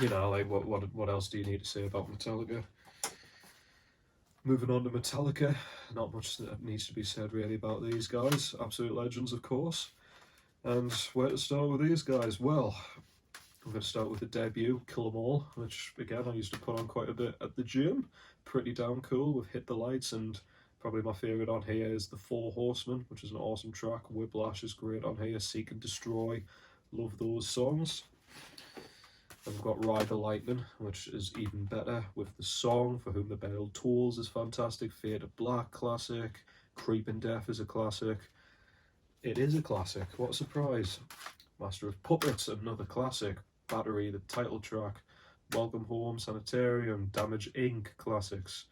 you know, like what else do you need to say about Metallica? Moving on to Metallica, not much that needs to be said really about these guys. Absolute legends, of course. And where to start with these guys? Well, I'm going to start with the debut, Kill 'Em All, which again I used to put on quite a bit at the gym. Pretty damn cool with Hit the Lights, and probably my favourite on here is The Four Horsemen, which is an awesome track. Whiplash is great on here. Seek and Destroy, love those songs. And we've got Ride the Lightning, which is even better with the song. For Whom the Bell Tolls is fantastic. Fade to Black, classic. Creeping Death is a classic. It is a classic, what a surprise. Master of Puppets, another classic. Battery, the title track. Welcome Home, Sanitarium, Damage Inc. classics.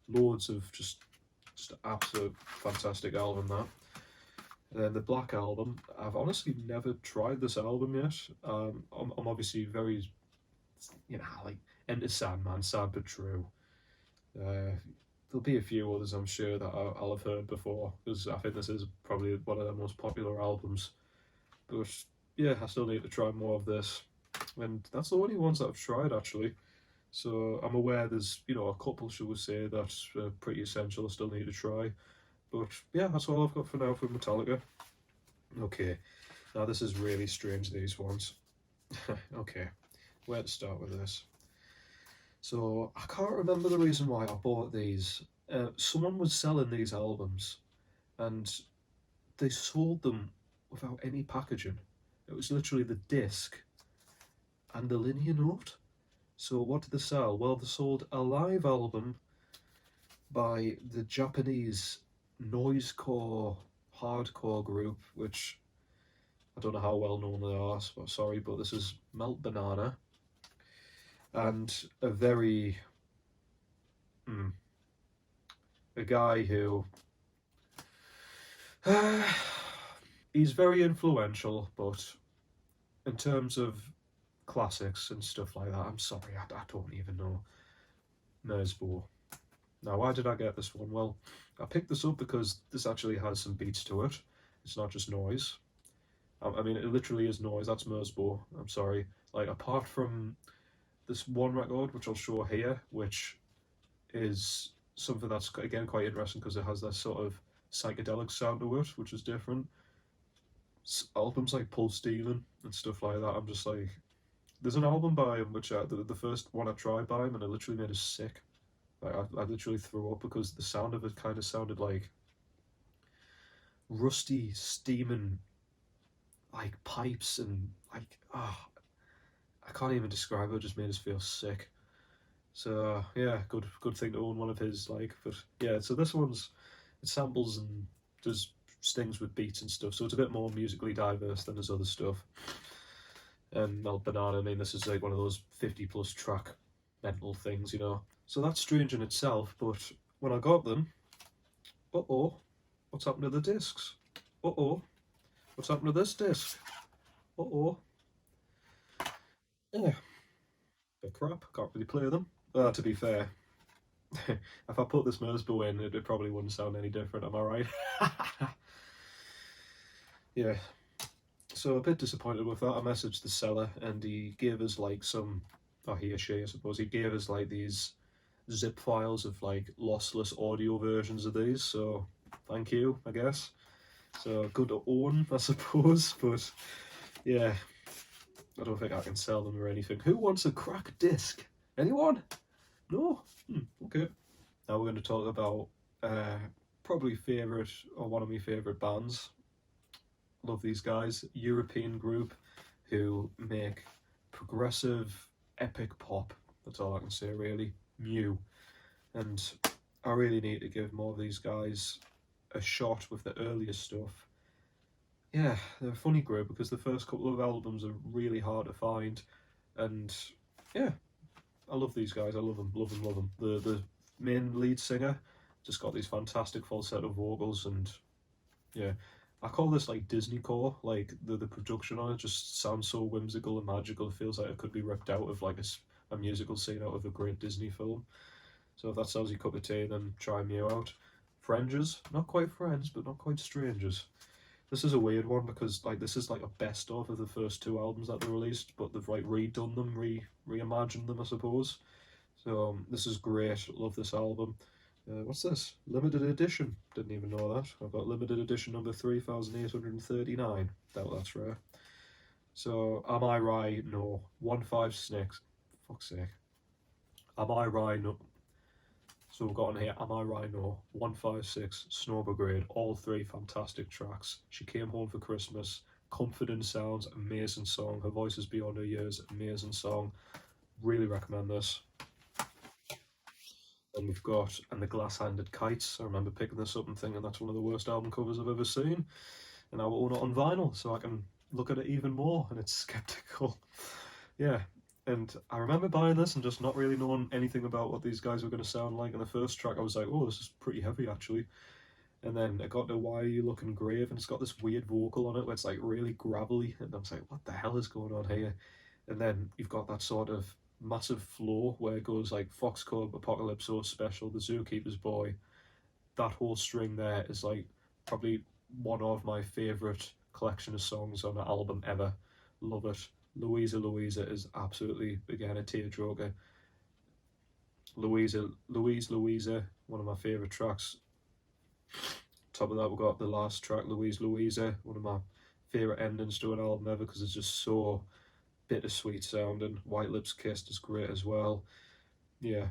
Loads of just absolute fantastic album, that. And then the Black Album, I've honestly never tried this album yet. I'm obviously very, you know, like Enter Sandman, sad but true. There'll be a few others I'm sure that I'll have heard before, because I think this is probably one of their most popular albums. But yeah, I still need to try more of this, and that's the only ones that I've tried actually. So I'm aware there's, you know, a couple, shall we say, that's pretty essential I still need to try. But yeah, that's all I've got for now for Metallica. Okay, now this is really strange, these ones. Okay, where to start with this? So I can't remember the reason why I bought these. Someone was selling these albums, and they sold them without any packaging. It was literally the disc and the linear note. So what did they sell? Well, they sold a live album by the Japanese noisecore hardcore group, which I don't know how well known they are, so sorry, but this is Melt Banana. And a very a guy who He's very influential, but in terms of classics and stuff like that, I'm sorry, I don't even know Mersbo. Now, why did I get this one? Well, I picked this up because this actually has some beats to it. It's not just noise. I mean, it literally is noise. That's Mersbo. I'm sorry. Like, apart from this one record, which I'll show here, which is something that's, again, quite interesting because it has that sort of psychedelic sound to it, which is different. Albums like Pulse Stealing and stuff like that, I'm just like, there's an album by him which the first one I tried by him and it literally made us sick. Like I literally threw up because the sound of it kind of sounded like rusty, steaming, like pipes and like I can't even describe it. It just made us feel sick. So yeah, good thing to own one of his. Like, but yeah, so this one's it samples and does stings with beats and stuff. So it's a bit more musically diverse than his other stuff. And Melt Banana, I mean, this is like one of those 50+ track mental things, you know. So that's strange in itself, but when I got them, what's happened to the discs? What's happened to this disc? Yeah, bit crap, can't really play them. To be fair, if I put this Mersbo in, it probably wouldn't sound any different, am I right? Yeah, so a bit disappointed with that. I messaged the seller and he gave us like some, or he or she I suppose, he gave us like these zip files of like lossless audio versions of these, so thank you, I guess. So good to own, I suppose, but yeah, I don't think I can sell them or anything. Who wants a cracked disc? Anyone? No? Okay. Now we're going to talk about probably favourite, or one of my favourite bands. Love these guys. European group who make progressive, epic pop. That's all I can say, really. Mew. And I really need to give more of these guys a shot with the earlier stuff. Yeah, they're a funny group because the first couple of albums are really hard to find. And yeah, I love these guys. I love them, love them, love them. The main lead singer just got these fantastic falsetto vocals, and yeah, I call this like Disneycore. Like the production on it just sounds so whimsical and magical. It feels like it could be ripped out of like a musical scene out of a great Disney film. So if that sounds your cup of tea, then try Mew out. Fringes, not quite friends, but not quite strangers. This is a weird one because like this is like a best of the first two albums that they released, but they've like redone them, reimagined them, I suppose. So this is great. Love this album. What's this? Limited edition. Didn't even know that. I've got limited edition number 3839. Doubt that's rare. So am I right? No. 156. Fuck's sake. Am I right? No. So we've got on here, Am I Right? No, 156, Snow Brigade, all three fantastic tracks. She Came Home for Christmas, Confident Sounds, amazing song. Her Voice is Beyond Her Years, amazing song. Really recommend this. And we've got And the Glass-Handed Kites. I remember picking this up and thinking that's one of the worst album covers I've ever seen. And now I own it on vinyl, so I can look at it even more, and it's skeptical. Yeah, and I remember buying this and just not really knowing anything about what these guys were going to sound like. In the first track, I was like, oh, this is pretty heavy, actually. And then I got to Why Are You Looking Grave, and it's got this weird vocal on it where it's like really gravelly. And I was like, what the hell is going on here? And then you've got that sort of massive flow where it goes like Foxcode, Apocalypso Special, The Zookeeper's Boy. That whole string there is like probably one of my favourite collection of songs on an album ever. Love it. Louisa Louisa is absolutely, again, a tearjerker. Louisa, one of my favourite tracks. Top of that, we've got the last track, Louise Louisa, one of my favourite endings to an album ever because it's just so bittersweet sounding. White Lips Kissed is great as well. Yeah,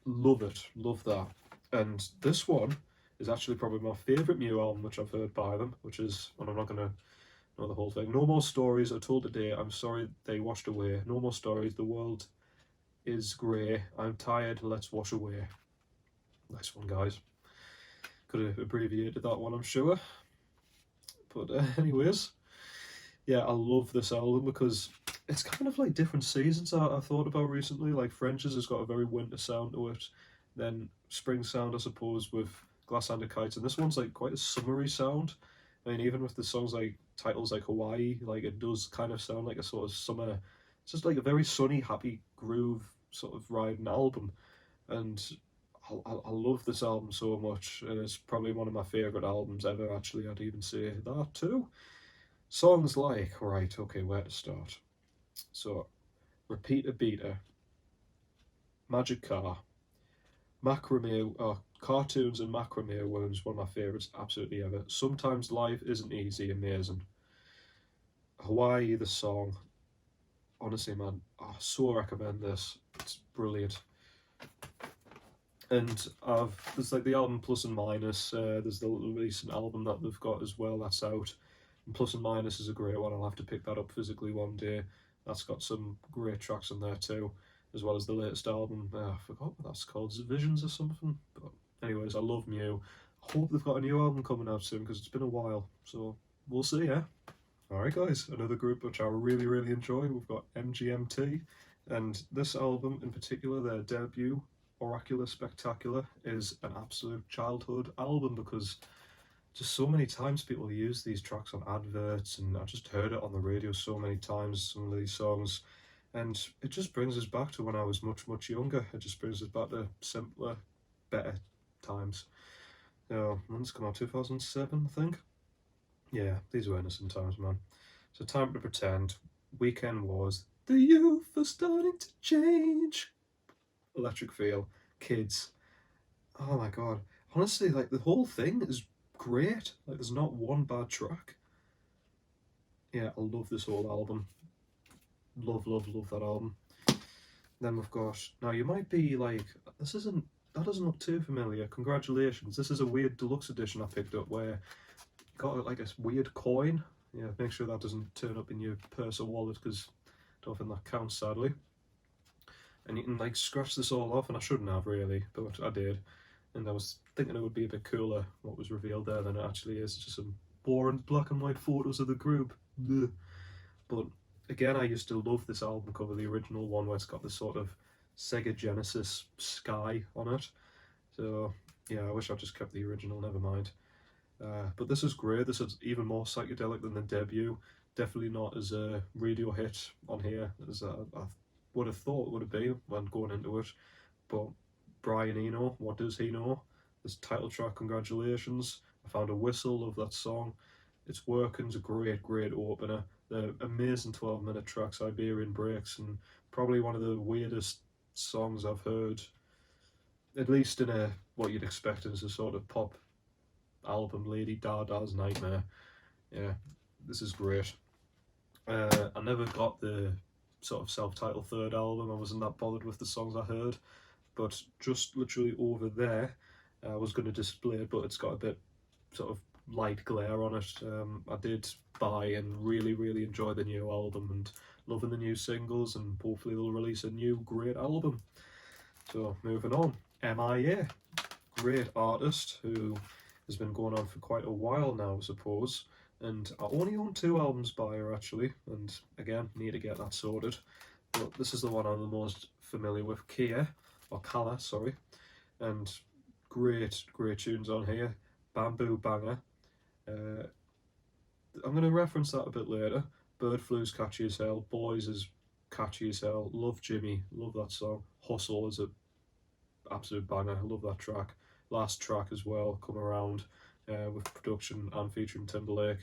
love it, love that. And this one is actually probably my favourite Mew album which I've heard by them, which is, and I'm not going to know the whole thing. No More Stories are told today. I'm sorry they washed away. No More Stories. The world is grey. I'm tired. Let's wash away. Nice one, guys. Could have abbreviated that one, I'm sure. But anyways, yeah, I love this album because it's kind of like different seasons I thought about recently. Like French's has got a very winter sound to it. Then spring sound, I suppose, with Glass-Handed Kites. And this one's like quite a summery sound. I mean, even with the songs like titles like Hawaii, like it does kind of sound like a sort of summer. It's just like a very sunny, happy groove sort of riding album, and I love this album so much. And it's probably one of my favorite albums ever. Actually, I'd even say that too. Songs like, right, okay, where to start? So, Repeater Beater, Magic Car, Macrame, cartoons and macrame was one of my favourites absolutely ever. Sometimes Life Isn't Easy, amazing. Hawaii, the song, honestly, man, I so recommend this. It's brilliant. And there's like the album Plus and Minus. There's the recent album that they've got as well that's out. And Plus and Minus is a great one. I'll have to pick that up physically one day. That's got some great tracks on there too, as well as the latest album. I forgot what that's called. Is it Visions or something? But anyways, I love Mew. I hope they've got a new album coming out soon because it's been a while. So we'll see, yeah. Alright guys, another group which I really, really enjoy. We've got MGMT, and this album in particular, their debut, Oracular Spectacular, is an absolute childhood album because just so many times people use these tracks on adverts, and I just heard it on the radio so many times, some of these songs, and it just brings us back to when I was much, much younger. It just brings us back to simpler, better times. When's it come out? 2007, I think? Yeah, these were innocent times, man. So Time to Pretend, Weekend Wars, The Youth are Starting to Change, Electric Feel, Kids. Oh my god. Honestly, like, the whole thing is great. Like, there's not one bad track. Yeah, I love this whole album. Love, love, love that album. Then we've got, now you might be like, that doesn't look too familiar. Congratulations. This is a weird deluxe edition I picked up where got like a weird coin. Yeah, make sure that doesn't turn up in your purse or wallet because I don't think that counts, sadly. And you can like scratch this all off, and I shouldn't have really, but I did. And I was thinking it would be a bit cooler what was revealed there than it actually is. It's just some boring black and white photos of the group. Blech. But again, I used to love this album cover, the original one where it's got this sort of Sega Genesis sky on it. So yeah, I wish I just kept the original, never mind. But this is great. This is even more psychedelic than the debut. Definitely not as a radio hit on here as I would have thought it would have been when going into it. But Brian Eno, what does he know? This title track, Congratulations. I found a whistle of that song. It's working. It's a great, great opener. The amazing 12-minute track, Siberian Breaks, and probably one of the weirdest songs I've heard, at least in a what you'd expect as a sort of pop album, Lady Dada's Nightmare. Yeah, this is great. I never got the sort of self-titled third album. I wasn't that bothered with the songs I heard, but just literally over there, I was going to display it, but it's got a bit sort of light glare on it. I did buy and really, really enjoy the new album and loving the new singles, and hopefully they'll release a new great album. So moving on, MIA, great artist who has been going on for quite a while now, I suppose, and I only own 2 albums by her actually, and again, need to get that sorted, but this is the one I'm the most familiar with, Kala, sorry, and great, great tunes on here. Bamboo Banger, I'm going to reference that a bit later. Bird Flu's catchy as hell, Boys is catchy as hell, love Jimmy, love that song. Hustle is a absolute banger, I love that track. Last track as well, Come Around, with production and featuring Timberland,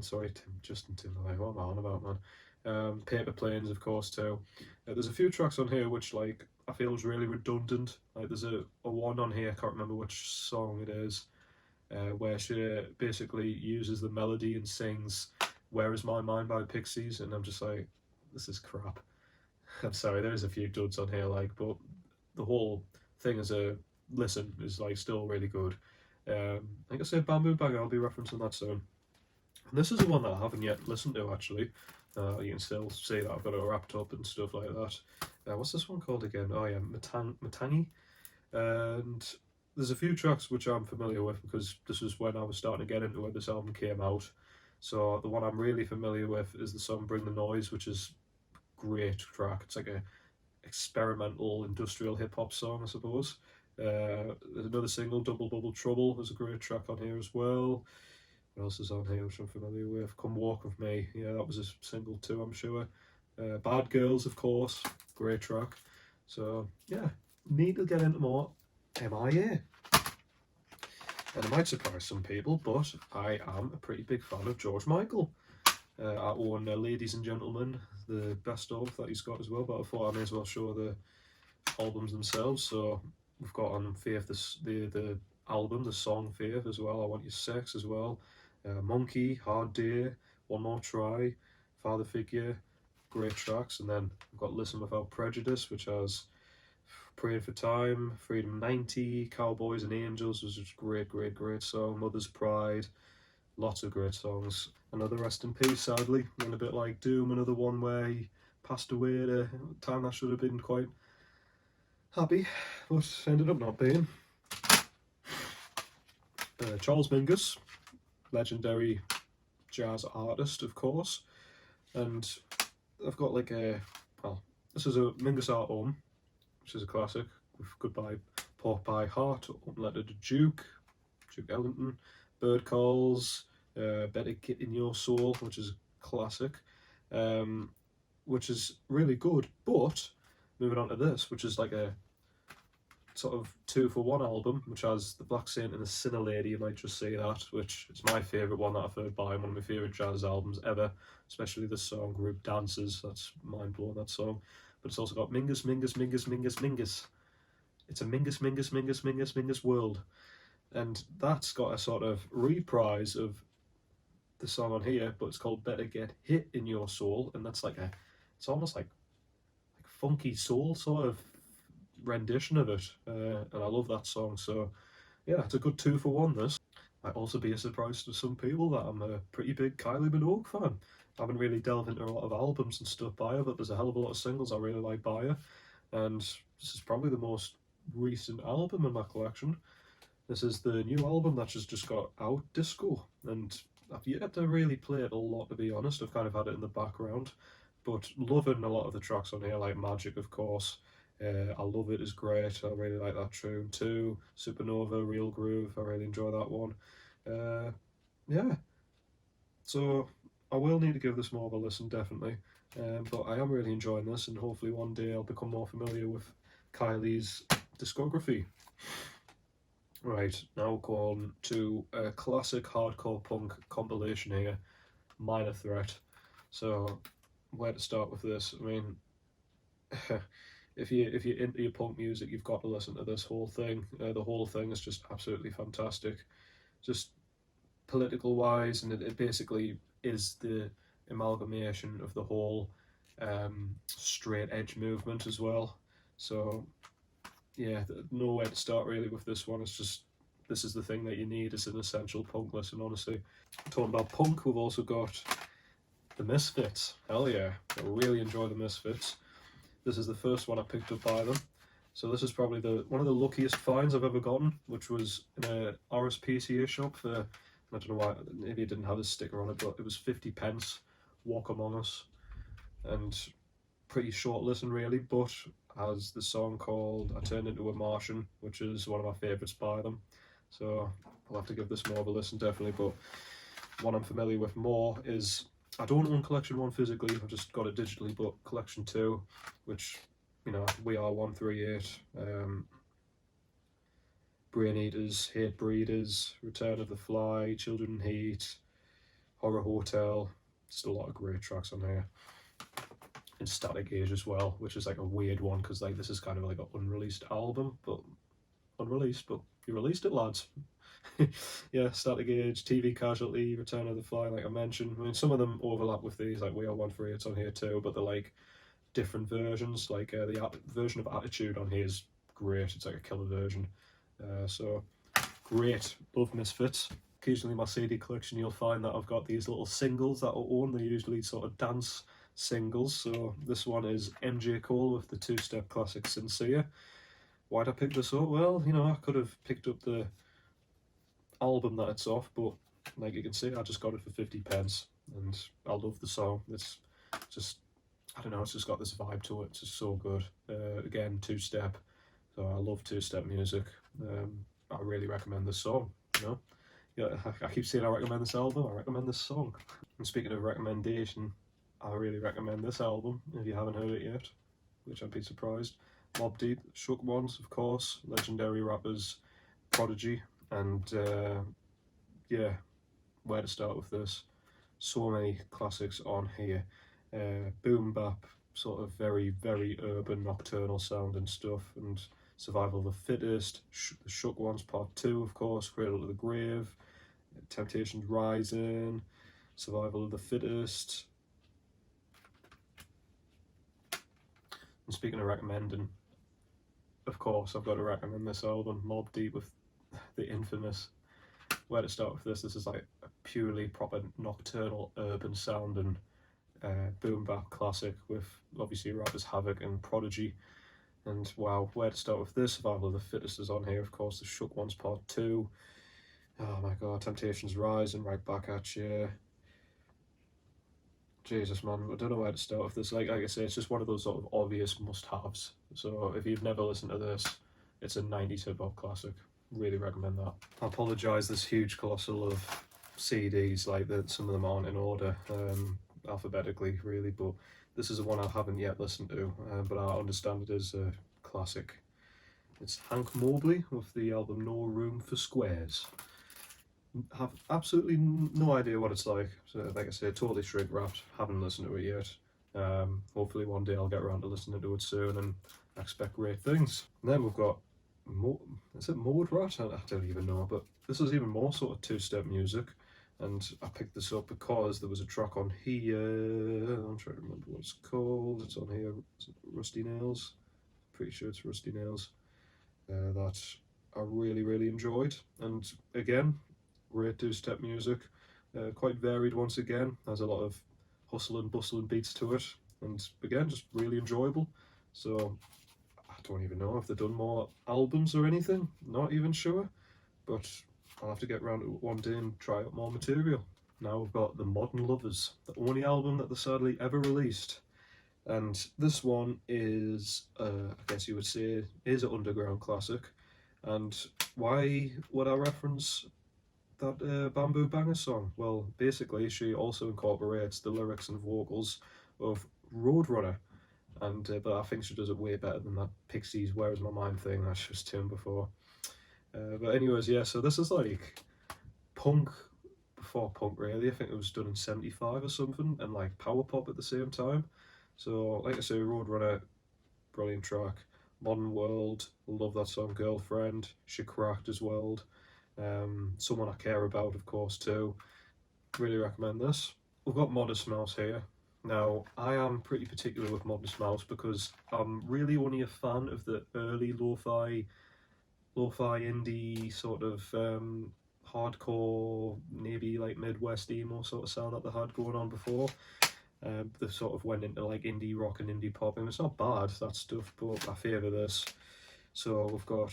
sorry, Justin Timberlake, what am I on about, man? Paper Planes, of course, too. There's a few tracks on here which, like, I feel is really redundant. Like, there's a one on here, I can't remember which song it is, where she basically uses the melody and sings Where Is My Mind by Pixies, and I'm just like, this is crap. I'm sorry, there's a few duds on here, like, but the whole thing as a listen is like still really good. Like I said, Bamboo Banger, I'll be referencing that soon. And this is the one that I haven't yet listened to actually. You can still see that I've got it wrapped up and stuff like that. What's this one called again? Oh yeah, Matangi. And there's a few tracks which I'm familiar with because this was when I was starting to get into when this album came out. So the one I'm really familiar with is the song Bring the Noise, which is a great track. It's like a experimental industrial hip-hop song, I suppose. There's another single, Double Bubble Trouble, there's a great track on here as well. What else is on here which I'm familiar with? Come Walk With Me, yeah, that was a single too, I'm sure. Bad Girls, of course, great track. So yeah, need to get into more MIA. And it might surprise some people, but I am a pretty big fan of George Michael. I own Ladies and Gentlemen, the best of that he's got as well, but I thought I may as well show the albums themselves. So we've got on Faith the album, the song Faith as well, I Want Your Sex as well, Monkey, Hard Day, One More Try, Father Figure, great tracks. And then we've got Listen Without Prejudice, which has Praying for Time, Freedom 90, Cowboys and Angels, was just great song, Mother's Pride, lots of great songs. Another Rest in Peace, sadly, and a bit like Doom, another one where he passed away at a time that should have been quite happy, but ended up not being. Charles Mingus, legendary jazz artist, of course, and I've got like this is a Mingus album, which is a classic, with Goodbye Pork Pie Heart, Letter to Duke Ellington, Bird Calls, Better Get In Your Soul, which is a classic, which is really good. But moving on to this, which is like a sort of 2-for-1 album, which has The Black Saint and The Sinner Lady, you might just say that, which is my favourite one that I've heard by, one of my favourite jazz albums ever, especially the song Group Dances, that's mind-blowing, that song. But it's also got Mingus. It's a Mingus world. And that's got a sort of reprise of the song on here, but it's called Better Get Hit In Your Soul, and that's like it's almost like funky soul sort of rendition of it, and I love that song. So yeah, it's a good 2-for-1 this. Might also be a surprise to some people that I'm a pretty big Kylie Minogue fan. I haven't really delved into a lot of albums and stuff by her, but there's a hell of a lot of singles I really like by her, and this is probably the most recent album in my collection. This is the new album that's just got out, Disco, and I've yet to really play it a lot, to be honest. I've kind of had it in the background, but loving a lot of the tracks on here, like Magic, of course. I Love It is great, I really like that tune too. Supernova, Real Groove, I really enjoy that one. Yeah, so I will need to give this more of a listen, definitely. But I am really enjoying this, and hopefully one day I'll become more familiar with Kylie's discography. Right, now we're going to a classic hardcore punk compilation here, Minor Threat. So, where to start with this? I mean, if you're into your punk music, you've got to listen to this whole thing. The whole thing is just absolutely fantastic, just political wise, and it basically is the amalgamation of the whole straight edge movement as well. So yeah, nowhere to start really with this one. It's just, this is the thing that you need. It's an essential punk listen, honestly. Talking about punk, we've also got the Misfits. Hell yeah, I really enjoy the Misfits. This is the first one I picked up by them. So this is probably one of the luckiest finds I've ever gotten, which was in a RSPCA shop for, I don't know why, maybe it didn't have a sticker on it, but it was 50p, Walk Among Us. And pretty short listen really, but has the song called I Turned Into a Martian, which is one of my favourites by them. So I'll have to give this more of a listen, definitely. But one I'm familiar with more is, I don't own Collection 1 physically, I've just got it digitally, but Collection 2, which, you know, We Are 138, Brain Eaters, Hate Breeders, Return of the Fly, Children in Heat, Horror Hotel. Just a lot of great tracks on here. And Static Age as well, which is like a weird one, because like this is kind of like an unreleased album, but you released it, lads. Yeah, Static Age, TV Casualty, Return of the Fly, like I mentioned. I mean, some of them overlap with these, like We Are 138's on here too, but they're like different versions. Like the version of Attitude on here is great, it's like a killer version. So great, love Misfits. Occasionally in my CD collection you'll find that I've got these little singles that I own. They're usually sort of dance singles. So this one is MJ Cole with the two-step classic Sincere. Why'd I pick this up? Well, you know, I could have picked up the album that it's off, but like you can see, I just got it for 50p, and I love the song. It's just, I don't know, it's just got this vibe to it. It's just so good. Again, two-step, so I love two-step music. I really recommend this song, you know. Yeah, I keep saying I recommend this album, I recommend this song. And speaking of recommendation, I really recommend this album if you haven't heard it yet, which I'd be surprised. Mobb Deep, Shook Ones, of course, legendary rappers, Prodigy, and yeah, where to start with this? So many classics on here. Boom bap, sort of very, very urban, nocturnal sounding stuff, and Survival of the Fittest, the Shook Ones Part 2, of course, Cradle to the Grave, Temptations Rising, Survival of the Fittest. And speaking of recommending, of course, I've got to recommend this album, Mobb Deep, with the infamous Where to Start With This. This is like a purely proper nocturnal urban sounding boom bap classic with obviously rappers Havoc and Prodigy. And wow, Where to Start With This, Survival of the Fittest is on here, of course, the Shook Ones Part 2. Oh my god, Temptations Rising, Right Back At You. Jesus, man, I don't know where to start with this. Like I say, it's just one of those sort of obvious must-haves. So if you've never listened to this, it's a 90s hip-hop classic. Really recommend that. I apologise, this huge colossal of CDs, like that some of them aren't in order, alphabetically, really, but this is the one I haven't yet listened to, but I understand it is a classic. It's Hank Mobley with the album No Room for Squares. Have absolutely no idea what it's like. So, like I say, totally straight wrapped. Haven't listened to it yet. Hopefully one day I'll get around to listening to it soon, and I expect great things. And then we've got is it Mode Rat? I don't even know, but this is even more sort of two-step music, and I picked this up because there was a track on here. I'm trying to remember what it's called. It's on here. Is it Rusty Nails? Pretty sure it's Rusty Nails. That I really enjoyed, and again, great two-step music, quite varied once again. Has a lot of hustle and bustle and beats to it, and again, just really enjoyable. So I don't even know if they've done more albums or anything, not even sure, but I'll have to get around to it one day and try out more material. Now we've got The Modern Lovers, the only album that they sadly ever released, and this one is, I guess you would say, is an underground classic. And why would I reference that Bamboo Banger song? Well, basically she also incorporates the lyrics and vocals of Roadrunner, and but I think she does it way better than that Pixies Where Is My Mind thing that she was doing before. But anyways, yeah, so this is like punk before punk, really. I think it was done in 75 or something, and like power pop at the same time. So like I say, Roadrunner, brilliant track. Modern World, love that song. Girlfriend, She Cracked as well. Someone I Care About, of course, too. Really recommend this. We've got Modest Mouse here. Now, I am pretty particular with Modest Mouse because I'm really only a fan of the early lo-fi indie sort of hardcore, maybe like Midwest emo sort of sound that they had going on before. They sort of went into like indie rock and indie pop, and it's not bad, that stuff, but I favour this. So we've got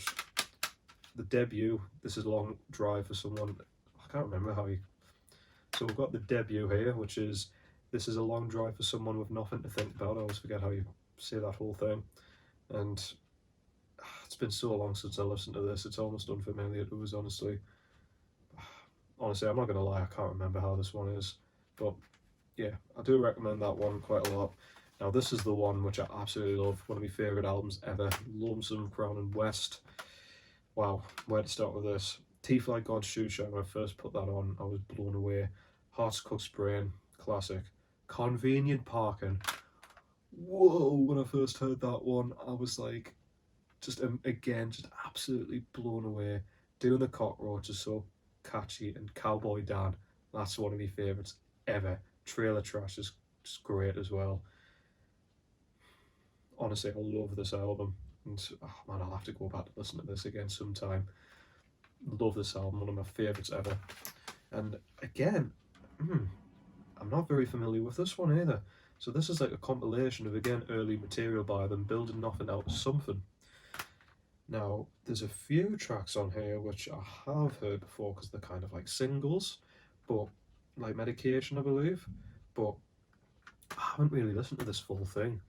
the debut. This is a Long Drive for Someone. I can't remember how you. So we've got the debut here, which is This Is a Long Drive for Someone with Nothing to Think About. I always forget how you say that whole thing. And it's been so long since I listened to this, it's almost unfamiliar to us, honestly. Honestly, I'm not going to lie, I can't remember how this one is. But yeah, I do recommend that one quite a lot. Now this is the one which I absolutely love, one of my favourite albums ever, Lonesome Crown and West. Wow, where to start with this? Teeth Like God's Shoe Shine, when I first put that on, I was blown away. Heart's Cook's Brain, classic. Convenient Parking. Whoa, when I first heard that one, I was like, just again, just absolutely blown away. Doing the Cockroach is so catchy, and Cowboy Dan, that's one of my favourites ever. Trailer Trash is just great as well. Honestly, I love this album, and oh man, I'll have to go back to listen to this again sometime. Love this album, one of my favourites ever. And again, I'm not very familiar with this one either. So this is like a compilation of, again, early material by them, building nothing out of something. Now, there's a few tracks on here which I have heard before because they're kind of like singles, but like Medication, I believe, but I haven't really listened to this full thing.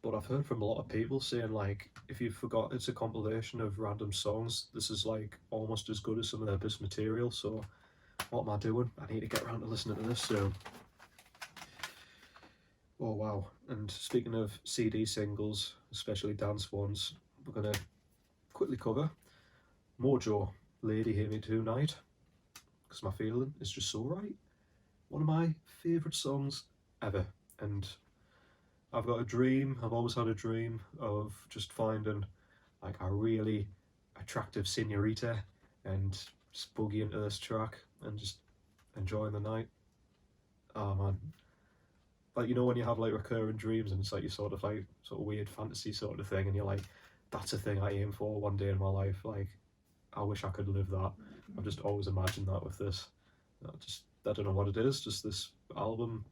but I've heard from a lot of people saying like, if you forgot it's a compilation of random songs, this is like almost as good as some of their best material. So what am I doing? I need to get around to listening to this soon. Oh wow, and speaking of CD singles, especially dance ones, we're going to quickly cover Mojo, Lady Hear Me Tonight, because my feeling is just so right. One of my favourite songs ever, and I've got a dream, I've always had a dream of just finding like a really attractive senorita and just boogie into this track and just enjoying the night. Oh man, like, you know when you have like recurring dreams and it's like you sort of weird fantasy sort of thing, and you're like, that's a thing I aim for one day in my life. Like, I wish I could live that. I've just always imagined that with this. I don't know what it is. Just this album.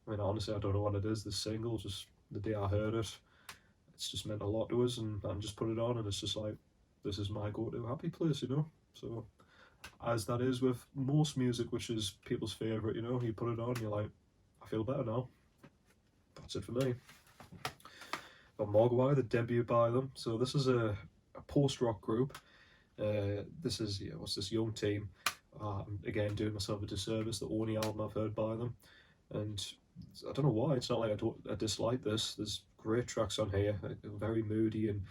I mean, honestly, I don't know what it is. This single, just the day I heard it, it's just meant a lot to us, and I just put it on, and it's just like, this is my go-to happy place, you know. So, as that is with most music, which is people's favourite, you know, you put it on, you're like, I feel better now. That's it for me. Got Mogwai, the debut by them. So this is a post-rock group. This is, what's this young team? Again, doing myself a disservice. The only album I've heard by them, and I don't know why. It's not like I dislike this. There's great tracks on here, very moody, and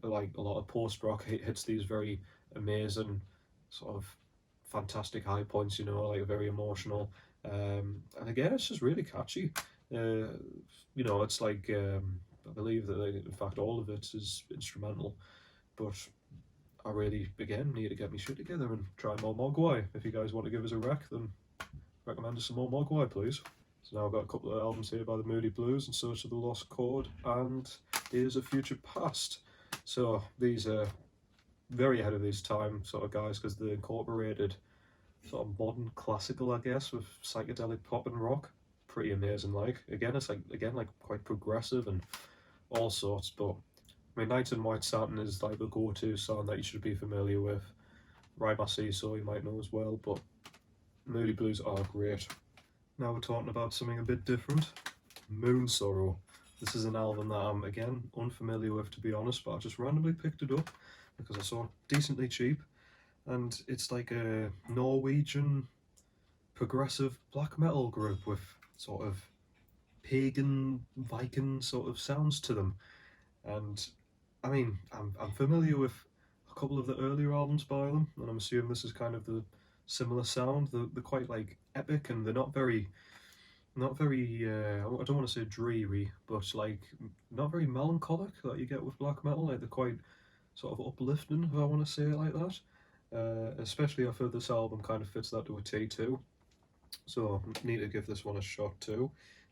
like a lot of post-rock hits these very amazing sort of fantastic high points, you know, like very emotional. And again, it's just really catchy. You know, it's like I believe that in fact all of it is instrumental, but I really again need to get my shit together and try more Mogwai. If you guys want to give us a rec, then recommend us some more Mogwai, please. So now I've got a couple of albums here by the Moody Blues, In Search of the Lost Chord, and Days of Future Past. So these are very ahead of this time sort of guys, because they incorporated sort of modern classical, I guess, with psychedelic pop and rock. Pretty amazing. Like, again, it's like quite progressive and all sorts. But I mean, Night in White Satin is like the go-to song that you should be familiar with. Ride My Seesaw you might know as well, but Moody Blues are great. Now we're talking about something a bit different. Moon Sorrow. This is an album that I'm again unfamiliar with, to be honest, but I just randomly picked it up because I saw it decently cheap, and it's like a Norwegian progressive black metal group with sort of pagan Viking sort of sounds to them. And I mean, I'm familiar with a couple of the earlier albums by them, and I'm assuming this is kind of the similar sound. They're quite like epic, and they're not very I don't want to say dreary, but like not very melancholic that you get with black metal. Like they're quite sort of uplifting, if I want to say it like that. Especially I feel this album kind of fits that to a T too. So I need to give this one a shot too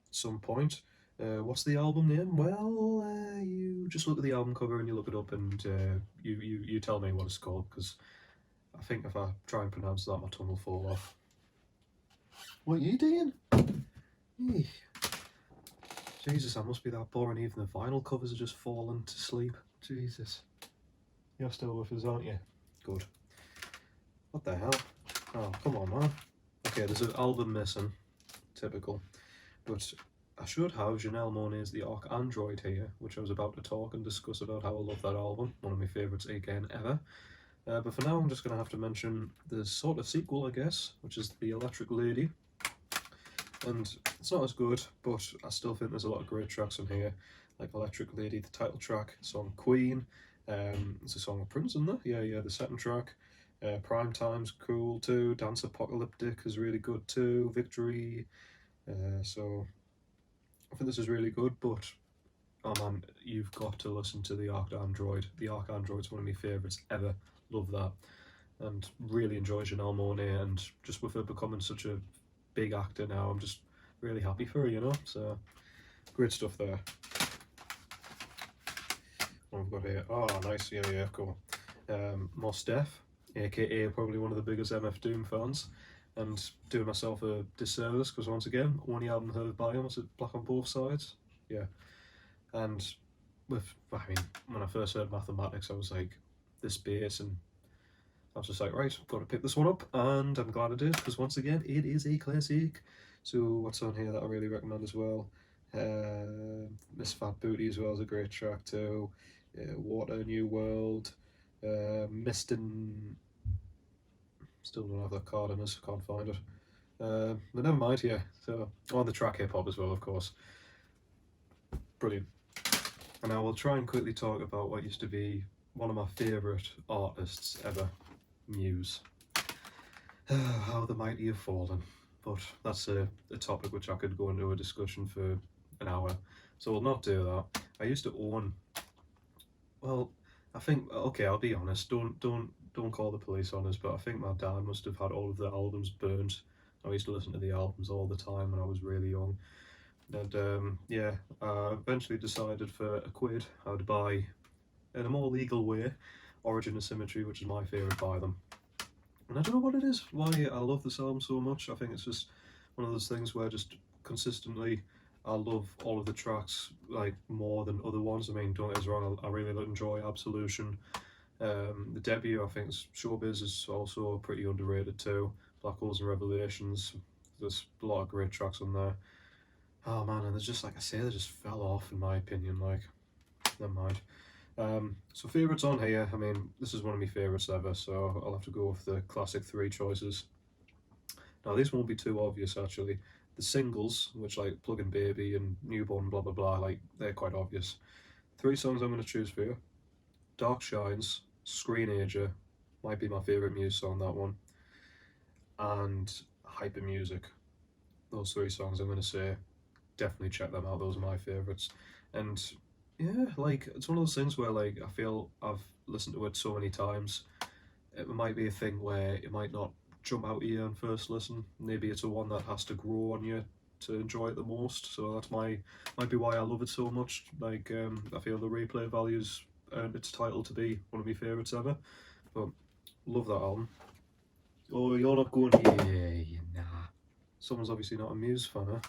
at some point. What's the album name? Well, you just look at the album cover and you look it up, and you tell me what it's called, because I think if I try and pronounce that, my tongue will fall off. What are you doing? Eey. Jesus, I must be that boring. Even the vinyl covers are just falling to sleep. Jesus. You're still with us, aren't you? Good. What the hell? Oh, come on, man. Okay, there's an album missing. Typical. But I should have Janelle Monáe's The Arc Android here, which I was about to talk and discuss about how I love that album. One of my favourites again ever. But for now, I'm just going to have to mention the sort of sequel, I guess, which is The Electric Lady. And it's not as good, but I still think there's a lot of great tracks on here, like Electric Lady, the title track, song Queen. There's a song of Prince in there, yeah, the second track. Prime Time's cool too. Dance Apocalyptic is really good too. Victory. So I think this is really good, but oh man, you've got to listen to The Arc Android. The Arc Android's one of my favourites ever. Love that. And really enjoy Janelle Monáe, and just with her becoming such a big actor now, I'm just really happy for her, you know. So great stuff there. What have we got here? Oh, nice, yeah, cool. Mos Def, aka probably one of the biggest MF Doom fans, and doing myself a disservice because once again, only album heard by him was Black on Both Sides. Yeah, and when I first heard Mathematics, I was like, this bass, and I was just like, right, got to pick this one up, and I'm glad I did, because once again, it is a classic. So what's on here that I really recommend as well? Miss Fat Booty as well is a great track too. Water, New World, Mistin. Still don't have that card in us, can't find it. But never mind, yeah. So on the track hip hop as well, of course. Brilliant. And I will try and quickly talk about what used to be one of my favourite artists ever, Muse. How the mighty have fallen. But that's a topic which I could go into a discussion for an hour. So we'll not do that. I used to own, well, I think, okay, I'll be honest, don't call the police on us, but I think my dad must have had all of the albums burnt. I used to listen to the albums all the time when I was really young. And yeah, I eventually decided for a quid I'd buy, in a more legal way, Origin of Symmetry, which is my favourite by them. And I don't know what it is, why I love this album so much. I think it's just one of those things where just consistently I love all of the tracks like more than other ones. I mean, don't get us wrong, I really enjoy Absolution. The debut, I think, Showbiz is also pretty underrated too. Black Holes and Revelations, there's a lot of great tracks on there. Oh man, and there's just, like I say, they just fell off in my opinion, like, never mind. So favourites on here, I mean, this is one of my favourites ever, so I'll have to go with the classic three choices. Now these won't be too obvious actually. The singles, which like Plug-in Baby and Newborn blah blah blah, like they're quite obvious. Three songs I'm going to choose for you. Dark Shines, Screenager, might be my favourite Muse song, that one. And Hyper Music. Those three songs I'm going to say, definitely check them out, those are my favourites. And yeah, like, it's one of those things where like I feel I've listened to it so many times, it might be a thing where it might not jump out at you on first listen. Maybe it's a one that has to grow on you to enjoy it the most. So that's might be why I love it so much. Like, I feel the replay values earned its title to be one of my favourites ever. But love that album. Oh, you're not going, yeah, nah. Someone's obviously not a Muse fan, huh?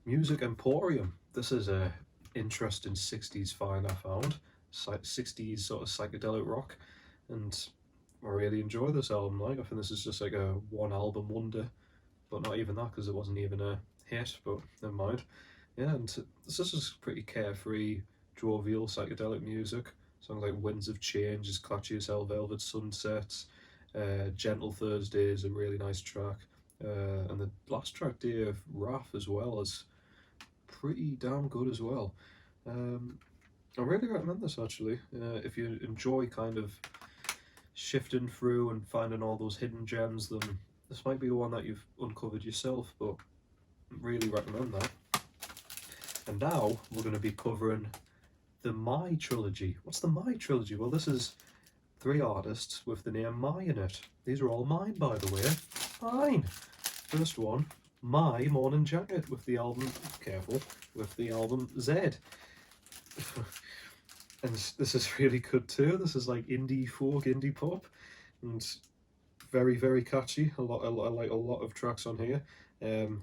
Music Emporium. This is a interesting 60s find I found. 60s sort of psychedelic rock, and I really enjoy this album. Like, I think this is just like a one album wonder, but not even that because it wasn't even a hit, but never mind. Yeah, and this is just pretty carefree, jovial psychedelic music. Songs like Winds of Change is catchy as hell, Velvet Sunsets, Gentle Thursday is a really nice track, and the last track, Day of Wrath, as well, is pretty damn good as well. I really recommend this actually. If you enjoy kind of shifting through and finding all those hidden gems, then this might be one that you've uncovered yourself, but really recommend that. And now we're going to be covering the My trilogy. What's the My trilogy? Well, this is three artists with the name My in it. These are all mine, by the way. Mine! First one, My Morning Jacket, with the album, careful, with the album Z. And this is really good too. This is like indie folk, indie pop, and very, very catchy. I like a lot of tracks on here.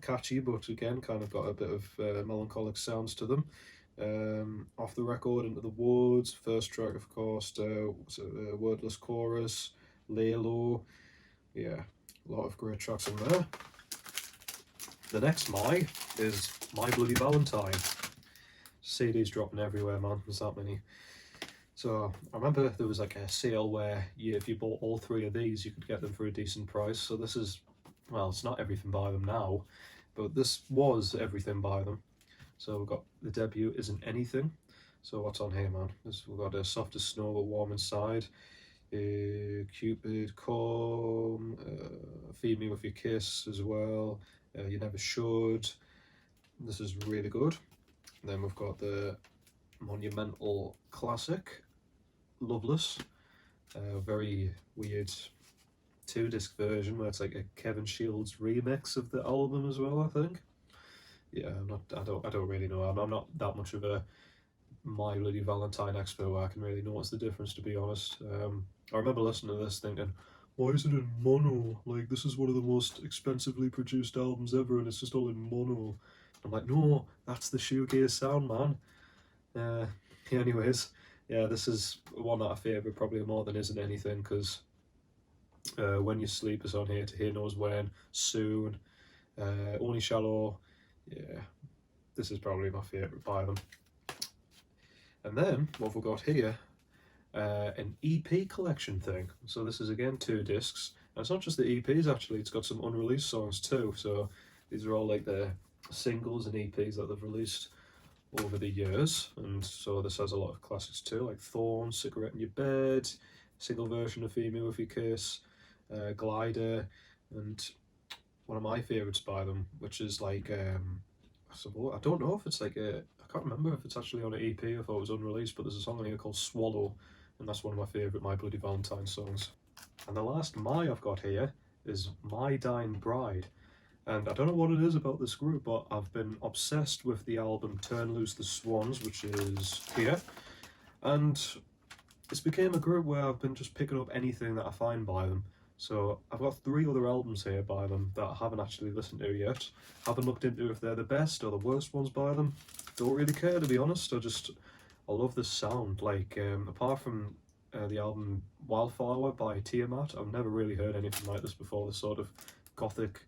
Catchy, but again, kind of got a bit of melancholic sounds to them. Off the Record, Into the Woods, first track, of course, Wordless Chorus, Lay Low. Yeah, a lot of great tracks on there. The next My is My Bloody Valentine. CDs dropping everywhere, man. There's that many. So I remember there was like a sale where if you bought all three of these, you could get them for a decent price. So this is, well, it's not everything by them now, but this was everything by them. So we've got the debut, Isn't Anything. So what's on here, man? We've got Soft as Snow but Warm Inside, Cupid, Calm, Feed Me With Your Kiss as well, You Never Should. This is really good. And then we've got the monumental classic, Loveless, very weird 2-disc version where it's like a Kevin Shields remix of the album as well, I think. Yeah, I don't really know. I'm not that much of a My Bloody Valentine expert where I can really notice the difference, to be honest. I remember listening to this thinking, why is it in mono? Like, this is one of the most expensively produced albums ever and it's just all in mono. I'm like, no, that's the shoegaze sound, man. Anyways, yeah, this is one that I favour probably more than Isn't Anything, because When You Sleep is on here, To Hear Knows When, Soon, Only Shallow, yeah. this is probably my favourite by them. And then what have we got here? An EP collection thing. So this is again 2 discs. And it's not just the EPs actually, it's got some unreleased songs too. So these are all like the singles and EPs that they've released over the years. And so this has a lot of classics too, like Thorn, Cigarette in Your Bed, single version of Female With Your Kiss, Glider, and one of my favourites by them, which is like, I don't know if it's like I can't remember if it's actually on an EP or if it was unreleased, but there's a song on here called Swallow, and that's one of my favourite My Bloody Valentine songs. And the last My I've got here is My Dying Bride. And I don't know what it is about this group, but I've been obsessed with the album Turn Loose the Swans, which is here. And it's became a group where I've been just picking up anything that I find by them. So I've got 3 other albums here by them that I haven't actually listened to yet. Haven't looked into if they're the best or the worst ones by them. Don't really care, to be honest. I love the sound. Like, apart from the album Wildflower by Tiamat, I've never really heard anything like this before. This sort of gothic,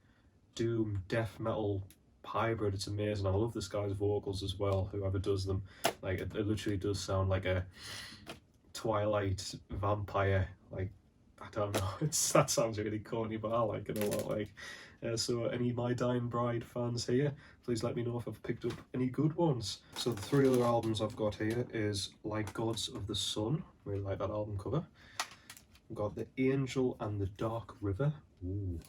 doom, death metal hybrid. It's amazing. I love this guy's vocals as well, whoever does them. Like, it literally does sound like a Twilight vampire. Like, I don't know, that sounds really corny, but I like it a lot. Like, so any My Dying Bride fans here, please let me know if I've picked up any good ones. So the 3 other albums I've got here is Like Gods of the Sun, really like that album cover. We've got The Angel and the Dark River, ooh.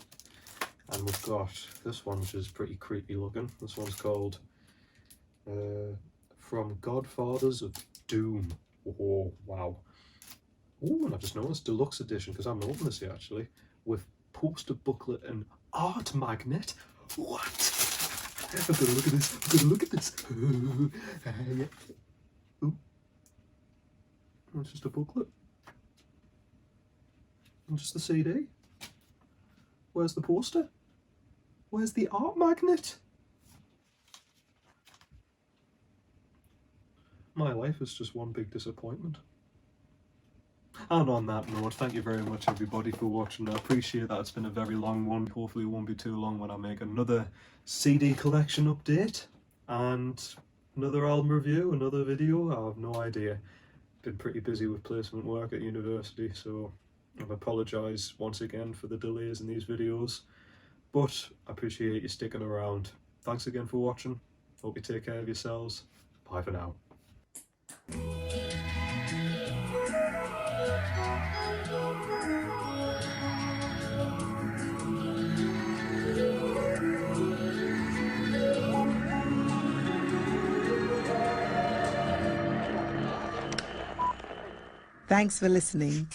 And we've got this one, which is pretty creepy looking. This one's called From Godfathers of Doom. Oh, wow. Oh, and I just noticed deluxe edition, because I haven't opened this yet actually, with poster booklet and art magnet. What? I'm gonna look at this. I'm gonna look at this. Yeah. Ooh. It's just a booklet. And just the CD. Where's the poster? Where's the art magnet? My life is just one big disappointment. And on that note, thank you very much everybody for watching. I appreciate that it's been a very long one. Hopefully it won't be too long when I make another CD collection update and another album review, another video. I have no idea. Been pretty busy with placement work at university, so I apologise once again for the delays in these videos. But I appreciate you sticking around. Thanks again for watching. Hope you take care of yourselves. Bye for now. Thanks for listening.